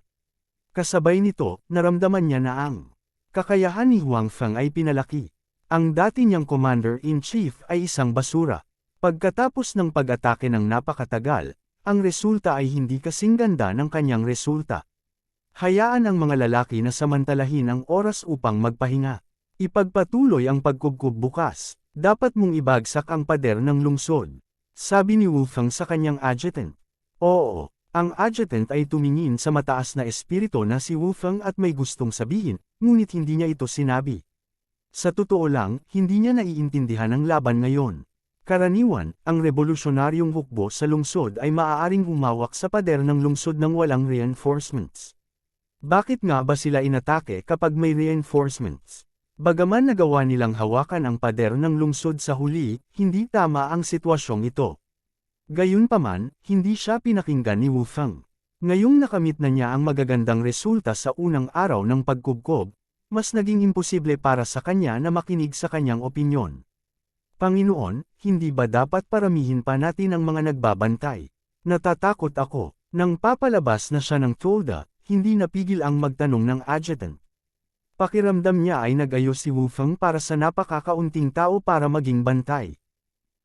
Kasabay nito, naramdaman niya na ang kakayahan ni Huang Feng ay pinalaki. Ang dati niyang commander-in-chief ay isang basura. Pagkatapos ng pag-atake ng napakatagal, ang resulta ay hindi kasing ganda ng kanyang resulta. Hayaan ang mga lalaki na samantalahin ang oras upang magpahinga. Ipagpatuloy ang pagkubkob bukas. Dapat mong ibagsak ang pader ng lungsod. Sabi ni Wu Feng sa kanyang adjutant. Oo, ang adjutant ay tumingin sa mataas na espiritu na si Wu Feng at may gustong sabihin, ngunit hindi niya ito sinabi. Sa totoo lang, hindi niya naiintindihan ang laban ngayon. Karaniwan, ang revolusyonaryong hukbo sa lungsod ay maaaring humawak sa pader ng lungsod ng walang reinforcements. Bakit nga ba sila inatake kapag may reinforcements? Bagaman nagawa nilang hawakan ang pader ng lungsod sa huli, hindi tama ang sitwasyong ito. Gayunpaman, hindi siya pinakinggan ni Wu Feng. Ngayong nakamit na niya ang magagandang resulta sa unang araw ng pagkubkob, mas naging imposible para sa kanya na makinig sa kanyang opinyon. Panginoon, hindi ba dapat paramihin pa natin ang mga nagbabantay? Natatakot ako. Nang papalabas na siya ng tolda, hindi napigil ang magtanong ng adjutant. Pakiramdam niya ay nag-ayos si Wu Feng para sa napakakaunting tao para maging bantay.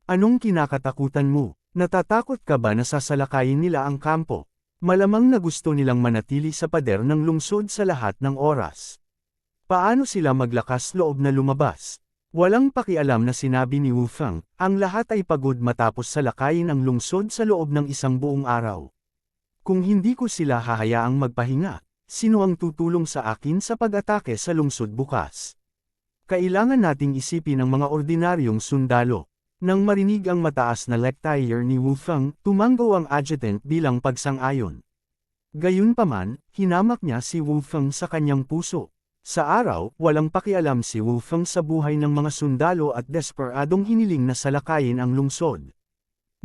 Anong kinakatakutan mo? Natatakot ka ba na sasalakayin nila ang kampo? Malamang na gusto nilang manatili sa pader ng lungsod sa lahat ng oras. Paano sila maglakas loob na lumabas? Walang pakialam na sinabi ni Wu Feng, ang lahat ay pagod matapos salakayin ang lungsod sa loob ng 1 buong araw. Kung hindi ko sila hahayaang magpahinga, sino ang tutulong sa akin sa pag-atake sa lungsod bukas? Kailangan nating isipin ang mga ordinaryong sundalo. Nang marinig ang mataas na lectire ni Wu Feng, tumanggo ang adjutant bilang pagsang-ayon. Gayunpaman, hinamak niya si Wu Feng sa kanyang puso. Sa araw, walang pakialam si Wu Feng sa buhay ng mga sundalo at desperadong hiniling na salakayin ang lungsod.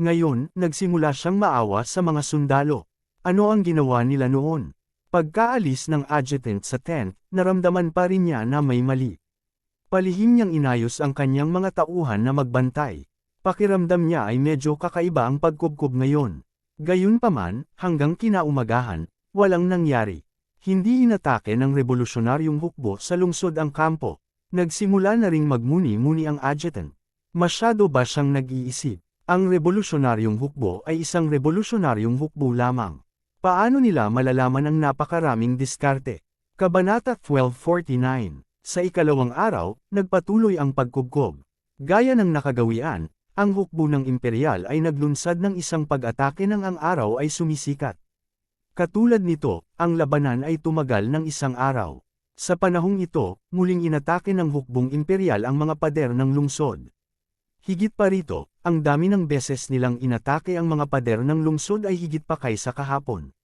Ngayon, nagsimula siyang maawa sa mga sundalo. Ano ang ginawa nila noon? Pagkaalis ng adjutant sa tent, naramdaman pa rin niya na may mali. Palihim niyang inayos ang kanyang mga tauhan na magbantay. Pakiramdam niya ay medyo kakaiba ang pagkubkob ngayon. Gayunpaman, hanggang kinaumagahan, walang nangyari. Hindi inatake ng revolusyonaryong hukbo sa lungsod ang kampo. Nagsimula na ring magmuni-muni ang adjutant. Masyado ba siyang nag-iisip? Ang revolusyonaryong hukbo ay isang revolusyonaryong hukbo lamang. Paano nila malalaman ang napakaraming diskarte? Kabanata 1249. Sa ikalawang araw, nagpatuloy ang pagkubkob. Gaya ng nakagawian, ang hukbo ng Imperial ay naglunsad ng isang pag-atake nang ang araw ay sumisikat. Katulad nito, ang labanan ay tumagal ng isang araw. Sa panahong ito, muling inatake ng hukbong Imperial ang mga pader ng lungsod. Higit pa rito, ang dami ng beses nilang inatake ang mga pader ng lungsod ay higit pa kaysa kahapon.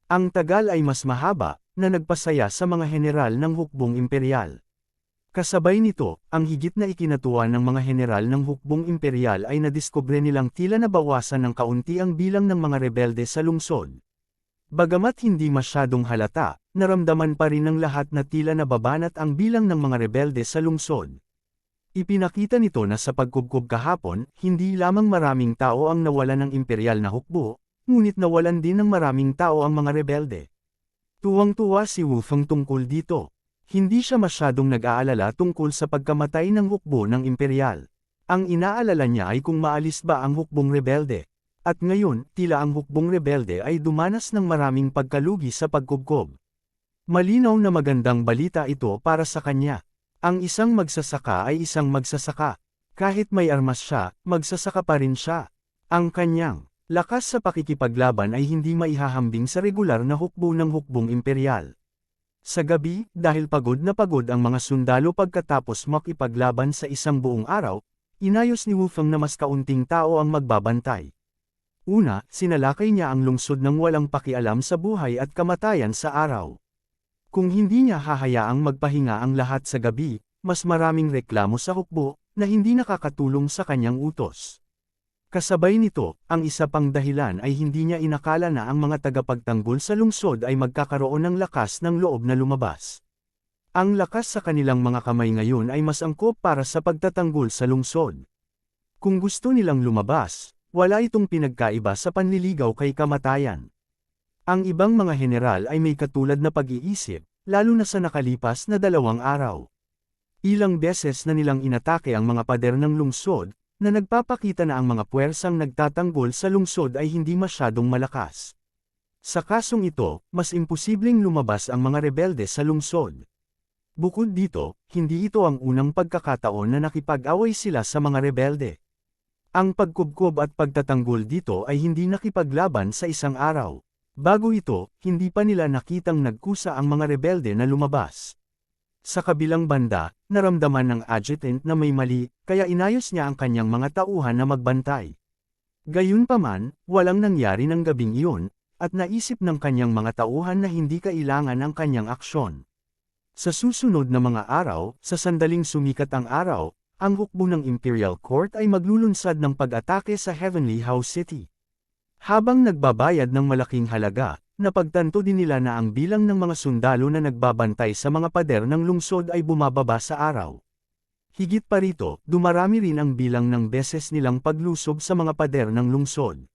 Ang tagal ay mas mahaba, na nagpasaya sa mga general ng hukbong Imperial. Kasabay nito, ang higit na ikinatuwa ng mga general ng hukbong Imperial ay nadiskubre nilang tila nabawasan ng kaunti ang bilang ng mga rebelde sa lungsod. Bagamat hindi masyadong halata, naramdaman pa rin ng lahat na tila nababanat ang bilang ng mga rebelde sa lungsod. Ipinakita nito na sa pagkubkob kahapon, hindi lamang maraming tao ang nawalan ng imperial na hukbo, ngunit nawalan din ng maraming tao ang mga rebelde. Tuwang-tuwa si Wu Feng tungkol dito. Hindi siya masyadong nag-aalala tungkol sa pagkamatay ng hukbo ng imperial. Ang inaalala niya ay kung maalis ba ang hukbong rebelde. At ngayon, tila ang hukbong rebelde ay dumanas ng maraming pagkalugi sa pagkubkob. Malinaw na magandang balita ito para sa kanya. Ang isang magsasaka ay isang magsasaka. Kahit may armas siya, magsasaka pa rin siya. Ang kanyang lakas sa pakikipaglaban ay hindi maihahambing sa regular na hukbo ng hukbong imperial. Sa gabi, dahil pagod na pagod ang mga sundalo pagkatapos makipaglaban sa isang buong araw, inayos ni Wu Feng na mas kaunting tao ang magbabantay. Una, sinalakay niya ang lungsod ng walang pakialam sa buhay at kamatayan sa araw. Kung hindi niya hahayaang magpahinga ang lahat sa gabi, mas maraming reklamo sa hukbo, na hindi nakakatulong sa kanyang utos. Kasabay nito, ang isa pang dahilan ay hindi niya inakala na ang mga tagapagtanggol sa lungsod ay magkakaroon ng lakas ng loob na lumabas. Ang lakas sa kanilang mga kamay ngayon ay mas angkop para sa pagtatanggol sa lungsod. Kung gusto nilang lumabas, wala itong pinagkaiba sa panliligaw kay kamatayan. Ang ibang mga general ay may katulad na pag-iisip, lalo na sa nakalipas na 2 araw. Ilang beses na nilang inatake ang mga pader ng lungsod, na nagpapakita na ang mga puwersang nagtatanggol sa lungsod ay hindi masyadong malakas. Sa kasong ito, mas imposibleng lumabas ang mga rebelde sa lungsod. Bukod dito, hindi ito ang unang pagkakataon na nakipag-away sila sa mga rebelde. Ang pagkubkob at pagtatanggol dito ay hindi nakipaglaban sa isang araw. Bago ito, hindi pa nila nakitang nagkusa ang mga rebelde na lumabas. Sa kabilang banda, naramdaman ng adjutant na may mali, kaya inayos niya ang kanyang mga tauhan na magbantay. Gayunpaman, walang nangyari ng gabing iyon, at naisip ng kanyang mga tauhan na hindi kailangan ang kanyang aksyon. Sa susunod na mga araw, sa sandaling sumikat ang araw, ang hukbo ng Imperial Court ay maglulunsad ng pag-atake sa Heavenly House City. Habang nagbabayad ng malaking halaga, napagtanto din nila na ang bilang ng mga sundalo na nagbabantay sa mga pader ng lungsod ay bumababa sa araw. Higit pa rito, dumarami rin ang bilang ng beses nilang paglusob sa mga pader ng lungsod.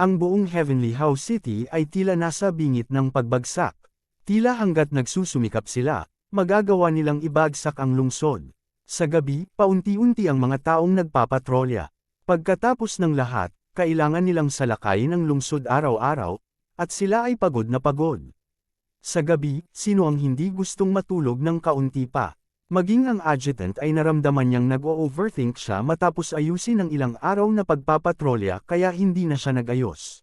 Ang buong Heavenly House City ay tila nasa bingit ng pagbagsak. Tila hanggat nagsusumikap sila, magagawa nilang ibagsak ang lungsod. Sa gabi, paunti-unti ang mga taong nagpapatrolya. Pagkatapos ng lahat, kailangan nilang salakayin ang lungsod araw-araw, at sila ay pagod na pagod. Sa gabi, sino ang hindi gustong matulog ng kaunti pa? Maging ang adjutant ay naramdaman niyang nag-o-overthink siya matapos ayusin ang ilang araw na pagpapatrolya kaya hindi na siya nag-ayos.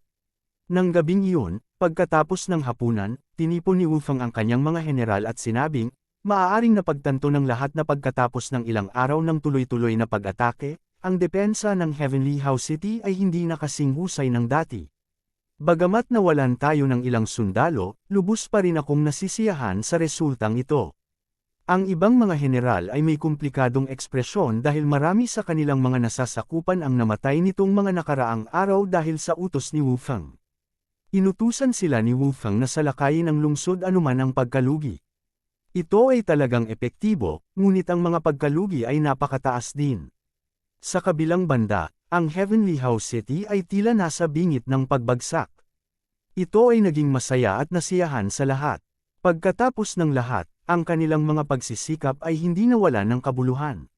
Nang gabing iyon, pagkatapos ng hapunan, tinipon ni Wu Feng ang kanyang mga general at sinabing, maaaring napagtanto ng lahat na pagkatapos ng ilang araw ng tuloy-tuloy na pag-atake, ang depensa ng Heavenly House City ay hindi na kasing husay ng dati. Bagamat nawalan tayo ng ilang sundalo, lubos pa rin akong nasisiyahan sa resultang ito. Ang ibang mga general ay may komplikadong ekspresyon dahil marami sa kanilang mga nasasakupan ang namatay nitong mga nakaraang araw dahil sa utos ni Wu Feng. Inutusan sila ni Wu Feng na salakayin ang lungsod anuman ang pagkalugi. Ito ay talagang epektibo, ngunit ang mga pagkalugi ay napakataas din. Sa kabilang banda, ang Heavenly House City ay tila nasa bingit ng pagbagsak. Ito ay naging masaya at nasiyahan sa lahat. Pagkatapos ng lahat, ang kanilang mga pagsisikap ay hindi nawalan ng kabuluhan.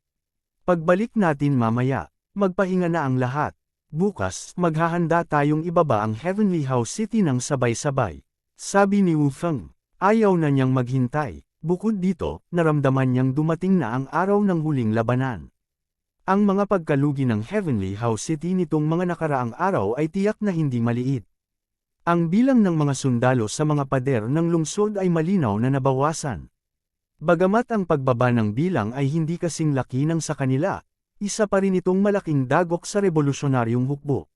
Pagbalik natin mamaya, magpahinga na ang lahat. Bukas, maghahanda tayong ibaba ang Heavenly House City ng sabay-sabay. Sabi ni Wu Feng, ayaw na niyang maghintay. Bukod dito, naramdaman niyang dumating na ang araw ng huling labanan. Ang mga pagkalugi ng Heavenly House City nitong mga nakaraang araw ay tiyak na hindi maliit. Ang bilang ng mga sundalo sa mga pader ng lungsod ay malinaw na nabawasan. Bagamat ang pagbaba ng bilang ay hindi kasing laki ng sa kanila, isa pa rin itong malaking dagok sa revolusyonaryong hukbo.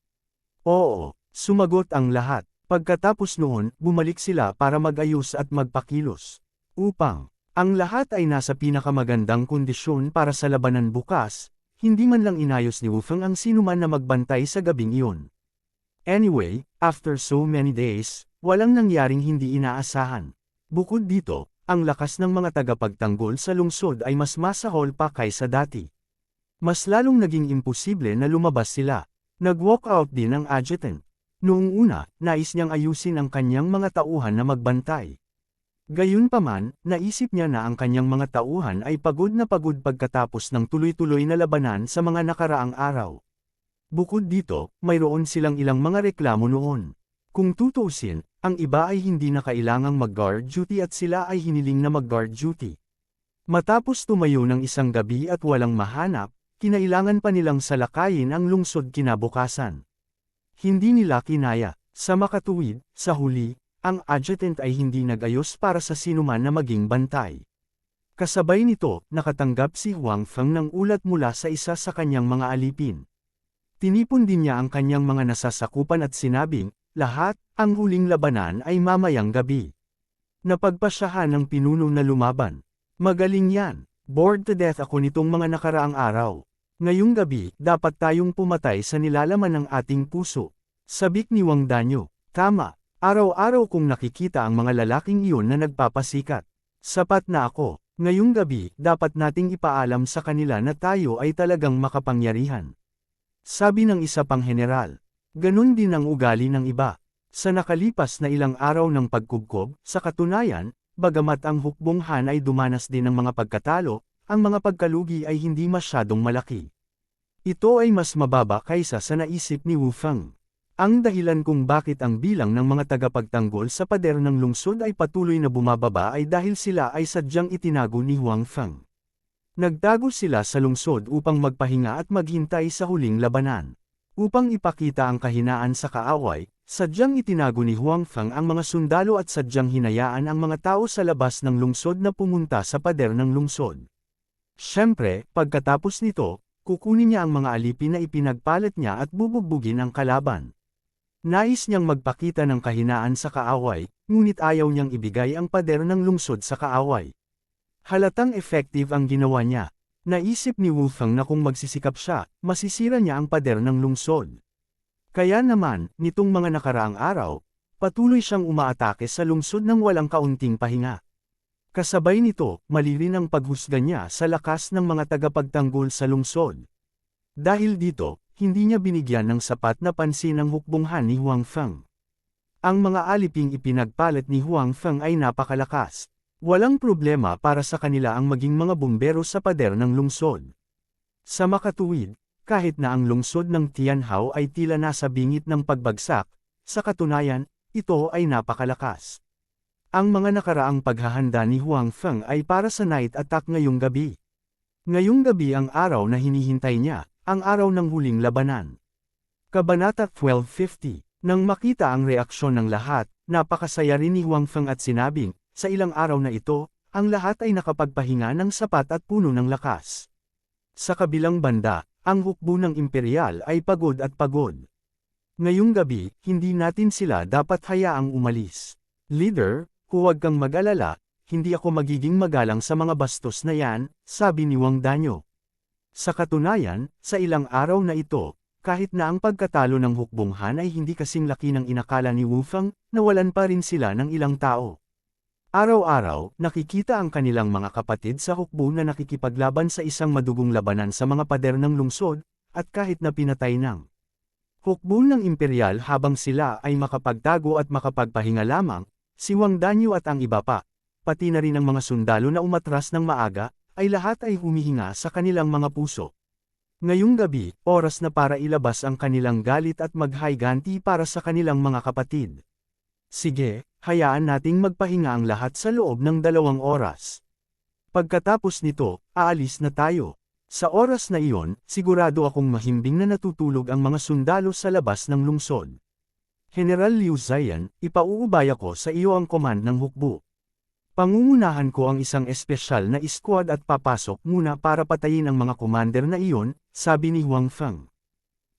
Oo, sumagot ang lahat. Pagkatapos noon, bumalik sila para mag-ayos at magpakilos. Upang ang lahat ay nasa pinakamagandang kondisyon para sa labanan bukas, hindi man lang inayos ni Wu Feng ang sinuman na magbantay sa gabing iyon. Anyway, after so many days, walang nangyaring hindi inaasahan. Bukod dito, ang lakas ng mga tagapagtanggol sa lungsod ay mas masahol pa kaysa dati. Mas lalong naging imposible na lumabas sila. Nag-walk out din ang adjutant. Noong una, nais niyang ayusin ang kanyang mga tauhan na magbantay. Gayunpaman, naisip niya na ang kanyang mga tauhan ay pagod na pagod pagkatapos ng tuloy-tuloy na labanan sa mga nakaraang araw. Bukod dito, mayroon silang ilang mga reklamo noon. Kung tutuusin, ang iba ay hindi na kailangang mag-guard duty at sila ay hiniling na mag-guard duty. Matapos tumayo ng isang gabi at walang mahanap, kinailangan pa nilang salakayin ang lungsod kinabukasan. Hindi nila kinaya. Sa makatuwid, sa huli, ang adjutant ay hindi nag-ayos para sa sinuman na maging bantay. Kasabay nito, nakatanggap si Huang Feng ng ulat mula sa isa sa kanyang mga alipin. Tinipon din niya ang kanyang mga nasasakupan at sinabing, lahat, ang huling labanan ay mamayang gabi. Napagpasyahan ng pinuno na lumaban. Magaling yan. Bored to death ako nitong mga nakaraang araw. Ngayong gabi, dapat tayong pumatay sa nilalaman ng ating puso. Sabik ni Wang Danyo. Tama. Araw-araw kong nakikita ang mga lalaking iyon na nagpapasikat. Sapat na ako. Ngayong gabi, dapat nating ipaalam sa kanila na tayo ay talagang makapangyarihan. Sabi ng isa pang general. Ganun din ang ugali ng iba. Sa nakalipas na ilang araw ng pagkubkob, sa katunayan, bagamat ang hukbong Han ay dumanas din ng mga pagkatalo, ang mga pagkalugi ay hindi masyadong malaki. Ito ay mas mababa kaysa sa naisip ni Wu Feng. Ang dahilan kung bakit ang bilang ng mga tagapagtanggol sa pader ng lungsod ay patuloy na bumababa ay dahil sila ay sadyang itinago ni Huang Feng. Nagtago sila sa lungsod upang magpahinga at maghintay sa huling labanan. Upang ipakita ang kahinaan sa kaaway, sadyang itinago ni Huang Feng ang mga sundalo at sadyang hinayaan ang mga tao sa labas ng lungsod na pumunta sa pader ng lungsod. Siyempre, pagkatapos nito, kukunin niya ang mga alipin na ipinagpalit niya at bubugbugin ang kalaban. Nais niyang magpakita ng kahinaan sa kaaway, ngunit ayaw niyang ibigay ang pader ng lungsod sa kaaway. Halatang effective ang ginawa niya. Naisip ni Wu Feng na kung magsisikap siya, masisira niya ang pader ng lungsod. Kaya naman, nitong mga nakaraang araw, patuloy siyang umaatake sa lungsod ng walang kaunting pahinga. Kasabay nito, mali rin ang paghusga niya sa lakas ng mga tagapagtanggol sa lungsod. Dahil dito, hindi niya binigyan ng sapat na pansin ang hukbong Han ni Huang Feng. Ang mga aliping ipinagpalit ni Huang Feng ay napakalakas. Walang problema para sa kanila ang maging mga bumbero sa pader ng lungsod. Sa makatuwid, kahit na ang lungsod ng Tianhao ay tila nasa bingit ng pagbagsak, sa katunayan, ito ay napakalakas. Ang mga nakaraang paghahanda ni Huang Feng ay para sa night attack ngayong gabi. Ngayong gabi ang araw na hinihintay niya, ang araw ng huling labanan. Kabanata 1250. Nang makita ang reaksyon ng lahat, napakasaya rin ni Huang Feng at sinabing, sa ilang araw na ito, ang lahat ay nakapagpahinga ng sapat at puno ng lakas. Sa kabilang banda, ang hukbo ng imperial ay pagod at pagod. Ngayong gabi, hindi natin sila dapat hayaang umalis. Leader, huwag kang mag-alala, hindi ako magiging magalang sa mga bastos na yan, sabi ni Wang Danyo. Sa katunayan, sa ilang araw na ito, kahit na ang pagkatalo ng hukbong Han ay hindi kasing laki ng inakala ni Wu Feng, nawalan pa rin sila ng ilang tao. Araw-araw, nakikita ang kanilang mga kapatid sa hukbo na nakikipaglaban sa isang madugong labanan sa mga pader ng lungsod, at kahit na pinatay ng hukbo ng imperial habang sila ay makapagtago at makapagpahinga lamang, si Wang Danyo at ang iba pa, pati na rin ang mga sundalo na umatras ng maaga, ay lahat ay humihinga sa kanilang mga puso. Ngayong gabi, oras na para ilabas ang kanilang galit at maghayganti para sa kanilang mga kapatid. Sige, hayaan nating magpahinga ang lahat sa loob ng 2 oras. Pagkatapos nito, aalis na tayo. Sa oras na iyon, sigurado akong mahimbing na natutulog ang mga sundalo sa labas ng lungsod. General Liu Ziyan, ipauubay ako sa iyo ang command ng hukbo. Pangungunahan ko ang isang espesyal na squad at papasok muna para patayin ang mga commander na iyon, sabi ni Huang Feng.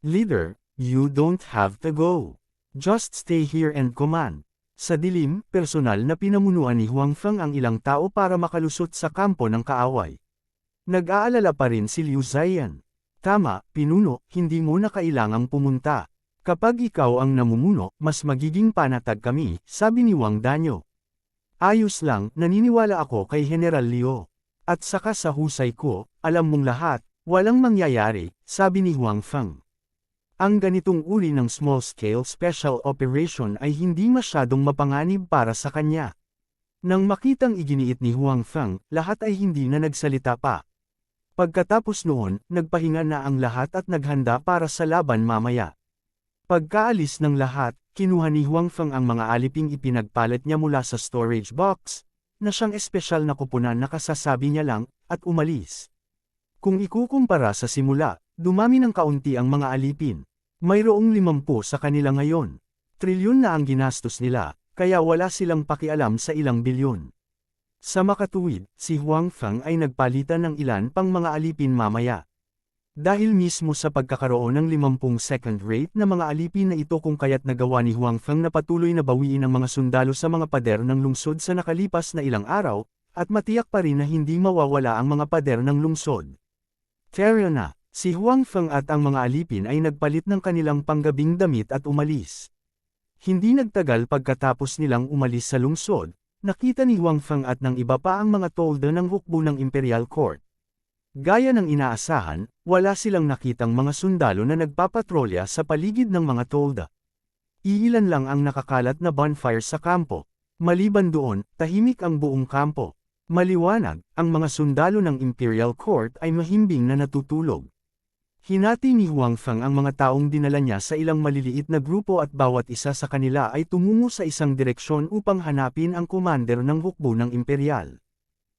Leader, you don't have to go. Just stay here and command. Sa dilim, personal na pinamunuan ni Huang Feng ang ilang tao para makalusot sa kampo ng kaaway. Nag-aalala pa rin si Liu Ziyan. Tama, pinuno, hindi mo na kailangang pumunta. Kapag ikaw ang namumuno, mas magiging panatag kami, sabi ni Wang Danyo. Ayos lang, naniniwala ako kay General Liu. At saka sa husay ko, alam mong lahat, walang mangyayari, sabi ni Huang Feng. Ang ganitong uri ng small-scale special operation ay hindi masyadong mapanganib para sa kanya. Nang makitang iginiit ni Huang Feng, lahat ay hindi na nagsalita pa. Pagkatapos noon, nagpahinga na ang lahat at naghanda para sa laban mamaya. Pagkaalis ng lahat, kinuha ni Huang Feng ang mga aliping ipinagpalit niya mula sa storage box, na siyang espesyal na kupunan na kasasabi niya lang, at umalis. Kung ikukumpara sa simula, dumami ng kaunti ang mga alipin. Mayroong 50 sa kanila ngayon. Trilyon na ang ginastos nila, kaya wala silang pakialam sa ilang bilyon. Sa makatuwid, si Huang Feng ay nagpalitan ng ilan pang mga alipin mamaya. Dahil mismo sa pagkakaroon ng 50 second rate na mga alipin na ito kung kaya't nagawa ni Huang Feng na patuloy na bawiin ang mga sundalo sa mga pader ng lungsod sa nakalipas na ilang araw, at matiyak pa rin na hindi mawawala ang mga pader ng lungsod. Kaya na. Si Huang Feng at ang mga alipin ay nagpalit ng kanilang panggabing damit at umalis. Hindi nagtagal pagkatapos nilang umalis sa lungsod, nakita ni Huang Feng at ng iba pa ang mga tolda ng hukbo ng Imperial Court. Gaya ng inaasahan, wala silang nakitang mga sundalo na nagpapatrolya sa paligid ng mga tolda. Iilan lang ang nakakalat na bonfire sa kampo. Maliban doon, tahimik ang buong kampo. Maliwanag, ang mga sundalo ng Imperial Court ay mahimbing na natutulog. Hinati ni Huang Feng ang mga taong dinala niya sa ilang maliliit na grupo at bawat isa sa kanila ay tumungo sa isang direksyon upang hanapin ang commander ng hukbo ng Imperial.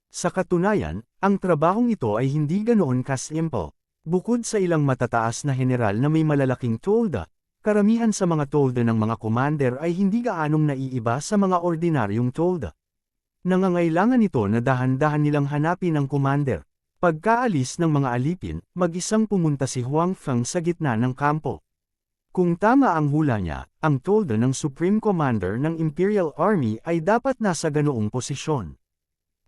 Sa katunayan, ang trabahong ito ay hindi ganoon kasimple. Bukod sa ilang matataas na general na may malalaking tolda, karamihan sa mga tolda ng mga commander ay hindi gaanong naiiba sa mga ordinaryong tolda. Nangangailangan ito na dahan-dahan nilang hanapin ang commander. Pagkaalis ng mga alipin, mag-isang pumunta si Huang Feng sa gitna ng kampo. Kung tama ang hula niya, ang tolda ng Supreme Commander ng Imperial Army ay dapat nasa ganoong posisyon.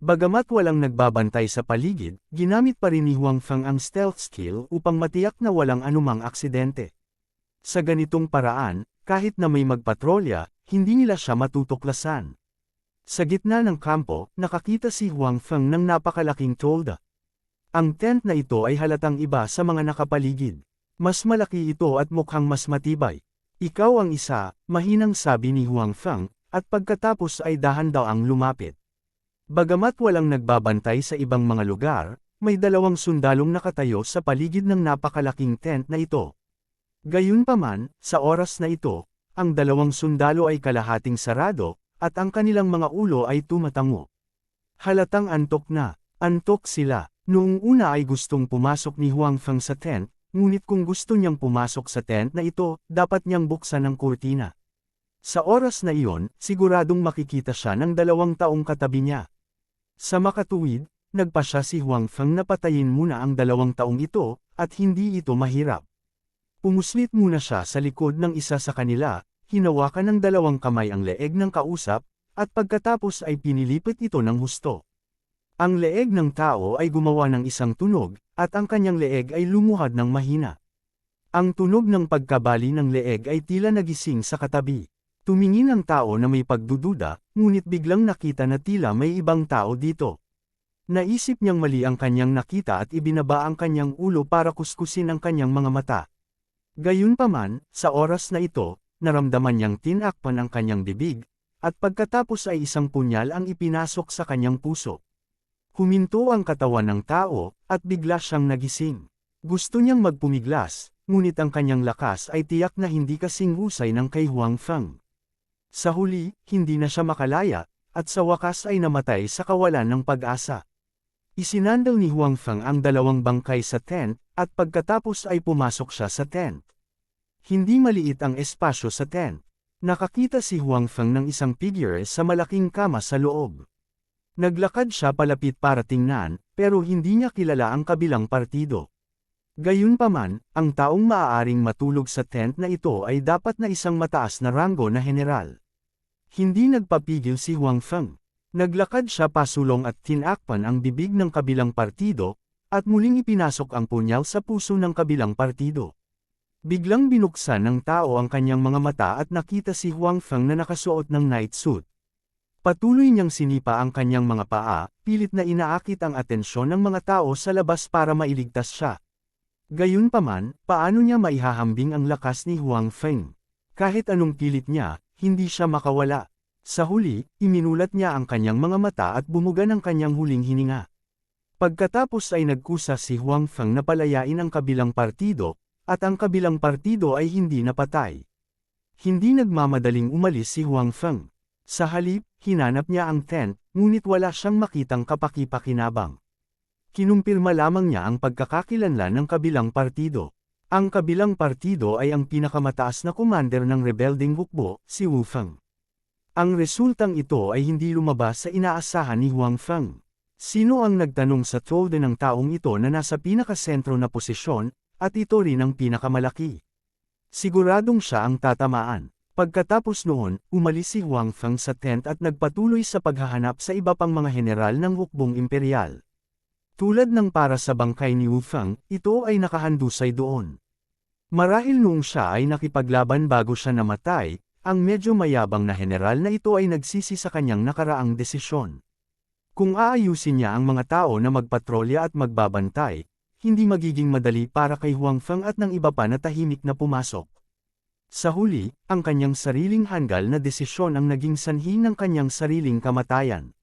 Bagamat walang nagbabantay sa paligid, ginamit pa rin ni Huang Feng ang stealth skill upang matiyak na walang anumang aksidente. Sa ganitong paraan, kahit na may magpatrolya, hindi nila siya matutuklasan. Sa gitna ng kampo, nakakita si Huang Feng ng napakalaking tolda. Ang tent na ito ay halatang iba sa mga nakapaligid. Mas malaki ito at mukhang mas matibay. Ikaw ang isa, mahinang sabi ni Huang Feng, at pagkatapos ay dahan-daang lumapit. Bagamat walang nagbabantay sa ibang mga lugar, may 2 sundalong nakatayo sa paligid ng napakalaking tent na ito. Gayunpaman, sa oras na ito, ang 2 sundalo ay kalahating sarado, at ang kanilang mga ulo ay tumatango. Halatang antok sila. Noong una ay gustong pumasok ni Huang Feng sa tent, ngunit kung gusto niyang pumasok sa tent na ito, dapat niyang buksan ang kurtina. Sa oras na iyon, siguradong makikita siya ng 2 taong katabi niya. Sa makatuwid, nagpasya si Huang Feng na patayin muna ang 2 taong ito, at hindi ito mahirap. Pumuslit muna siya sa likod ng isa sa kanila, hinawakan ng 2 kamay ang leeg ng kausap, at pagkatapos ay pinilipit ito ng husto. Ang leeg ng tao ay gumawa ng isang tunog, at ang kanyang leeg ay lumuhad ng mahina. Ang tunog ng pagkabali ng leeg ay tila nagising sa katabi. Tumingin ang tao na may pagdududa, ngunit biglang nakita na tila may ibang tao dito. Naisip niyang mali ang kanyang nakita at ibinaba ang kanyang ulo para kuskusin ang kanyang mga mata. Gayunpaman, sa oras na ito, naramdaman niyang tinakpan ang kanyang bibig, at pagkatapos ay isang punyal ang ipinasok sa kanyang puso. Huminto ang katawan ng tao, at bigla siyang nagising. Gusto niyang magpumiglas, ngunit ang kanyang lakas ay tiyak na hindi kasing husay ng kay Huang Feng. Sa huli, hindi na siya makalaya, at sa wakas ay namatay sa kawalan ng pag-asa. Isinandal ni Huang Feng ang dalawang bangkay sa tent, at pagkatapos ay pumasok siya sa tent. Hindi maliit ang espasyo sa tent. Nakakita si Huang Feng ng isang figure sa malaking kama sa loob. Naglakad siya palapit para tingnan, pero hindi niya kilala ang kabilang partido. Gayunpaman, ang taong maaaring matulog sa tent na ito ay dapat na isang mataas na ranggo na general. Hindi nagpapigil si Huang Feng. Naglakad siya pasulong at tinakpan ang bibig ng kabilang partido, at muling ipinasok ang punyal sa puso ng kabilang partido. Biglang binuksan ng tao ang kanyang mga mata at nakita si Huang Feng na nakasuot ng night suit. Patuloy niyang sinipa ang kanyang mga paa, pilit na inaakit ang atensyon ng mga tao sa labas para mailigtas siya. Gayunpaman, paano niya maihahambing ang lakas ni Huang Feng? Kahit anong pilit niya, hindi siya makawala. Sa huli, iminulat niya ang kanyang mga mata at bumuga ng kanyang huling hininga. Pagkatapos ay nagkusa si Huang Feng na palayain ang kabilang partido, at ang kabilang partido ay hindi napatay. Hindi nagmamadaling umalis si Huang Feng. Sa halip, hinanap niya ang tent, ngunit wala siyang makitang kapaki-pakinabang. Kinumpirma lamang niya ang pagkakakilanlan ng kabilang partido. Ang kabilang partido ay ang pinakamataas na commander ng rebelding hukbo, si Wu Feng. Ang resultang ito ay hindi lumabas sa inaasahan ni Huang Feng. Sino ang nagtanong sa trolde ng taong ito na nasa pinakasentro na posisyon, at ito rin ang pinakamalaki? Siguradong siya ang tatamaan. Pagkatapos noon, umalis si Huang Feng sa tent at nagpatuloy sa paghahanap sa iba pang mga general ng hukbong imperial. Tulad ng para sa bangkay ni Wu Feng, ito ay nakahandusay doon. Marahil noong siya ay nakipaglaban bago siya namatay, ang medyo mayabang na general na ito ay nagsisi sa kanyang nakaraang desisyon. Kung aayusin niya ang mga tao na magpatrolya at magbabantay, hindi magiging madali para kay Huang Feng at ng iba pa na tahimik na pumasok. Sa huli, ang kanyang sariling hanggal na desisyon ang naging sanhi ng kanyang sariling kamatayan.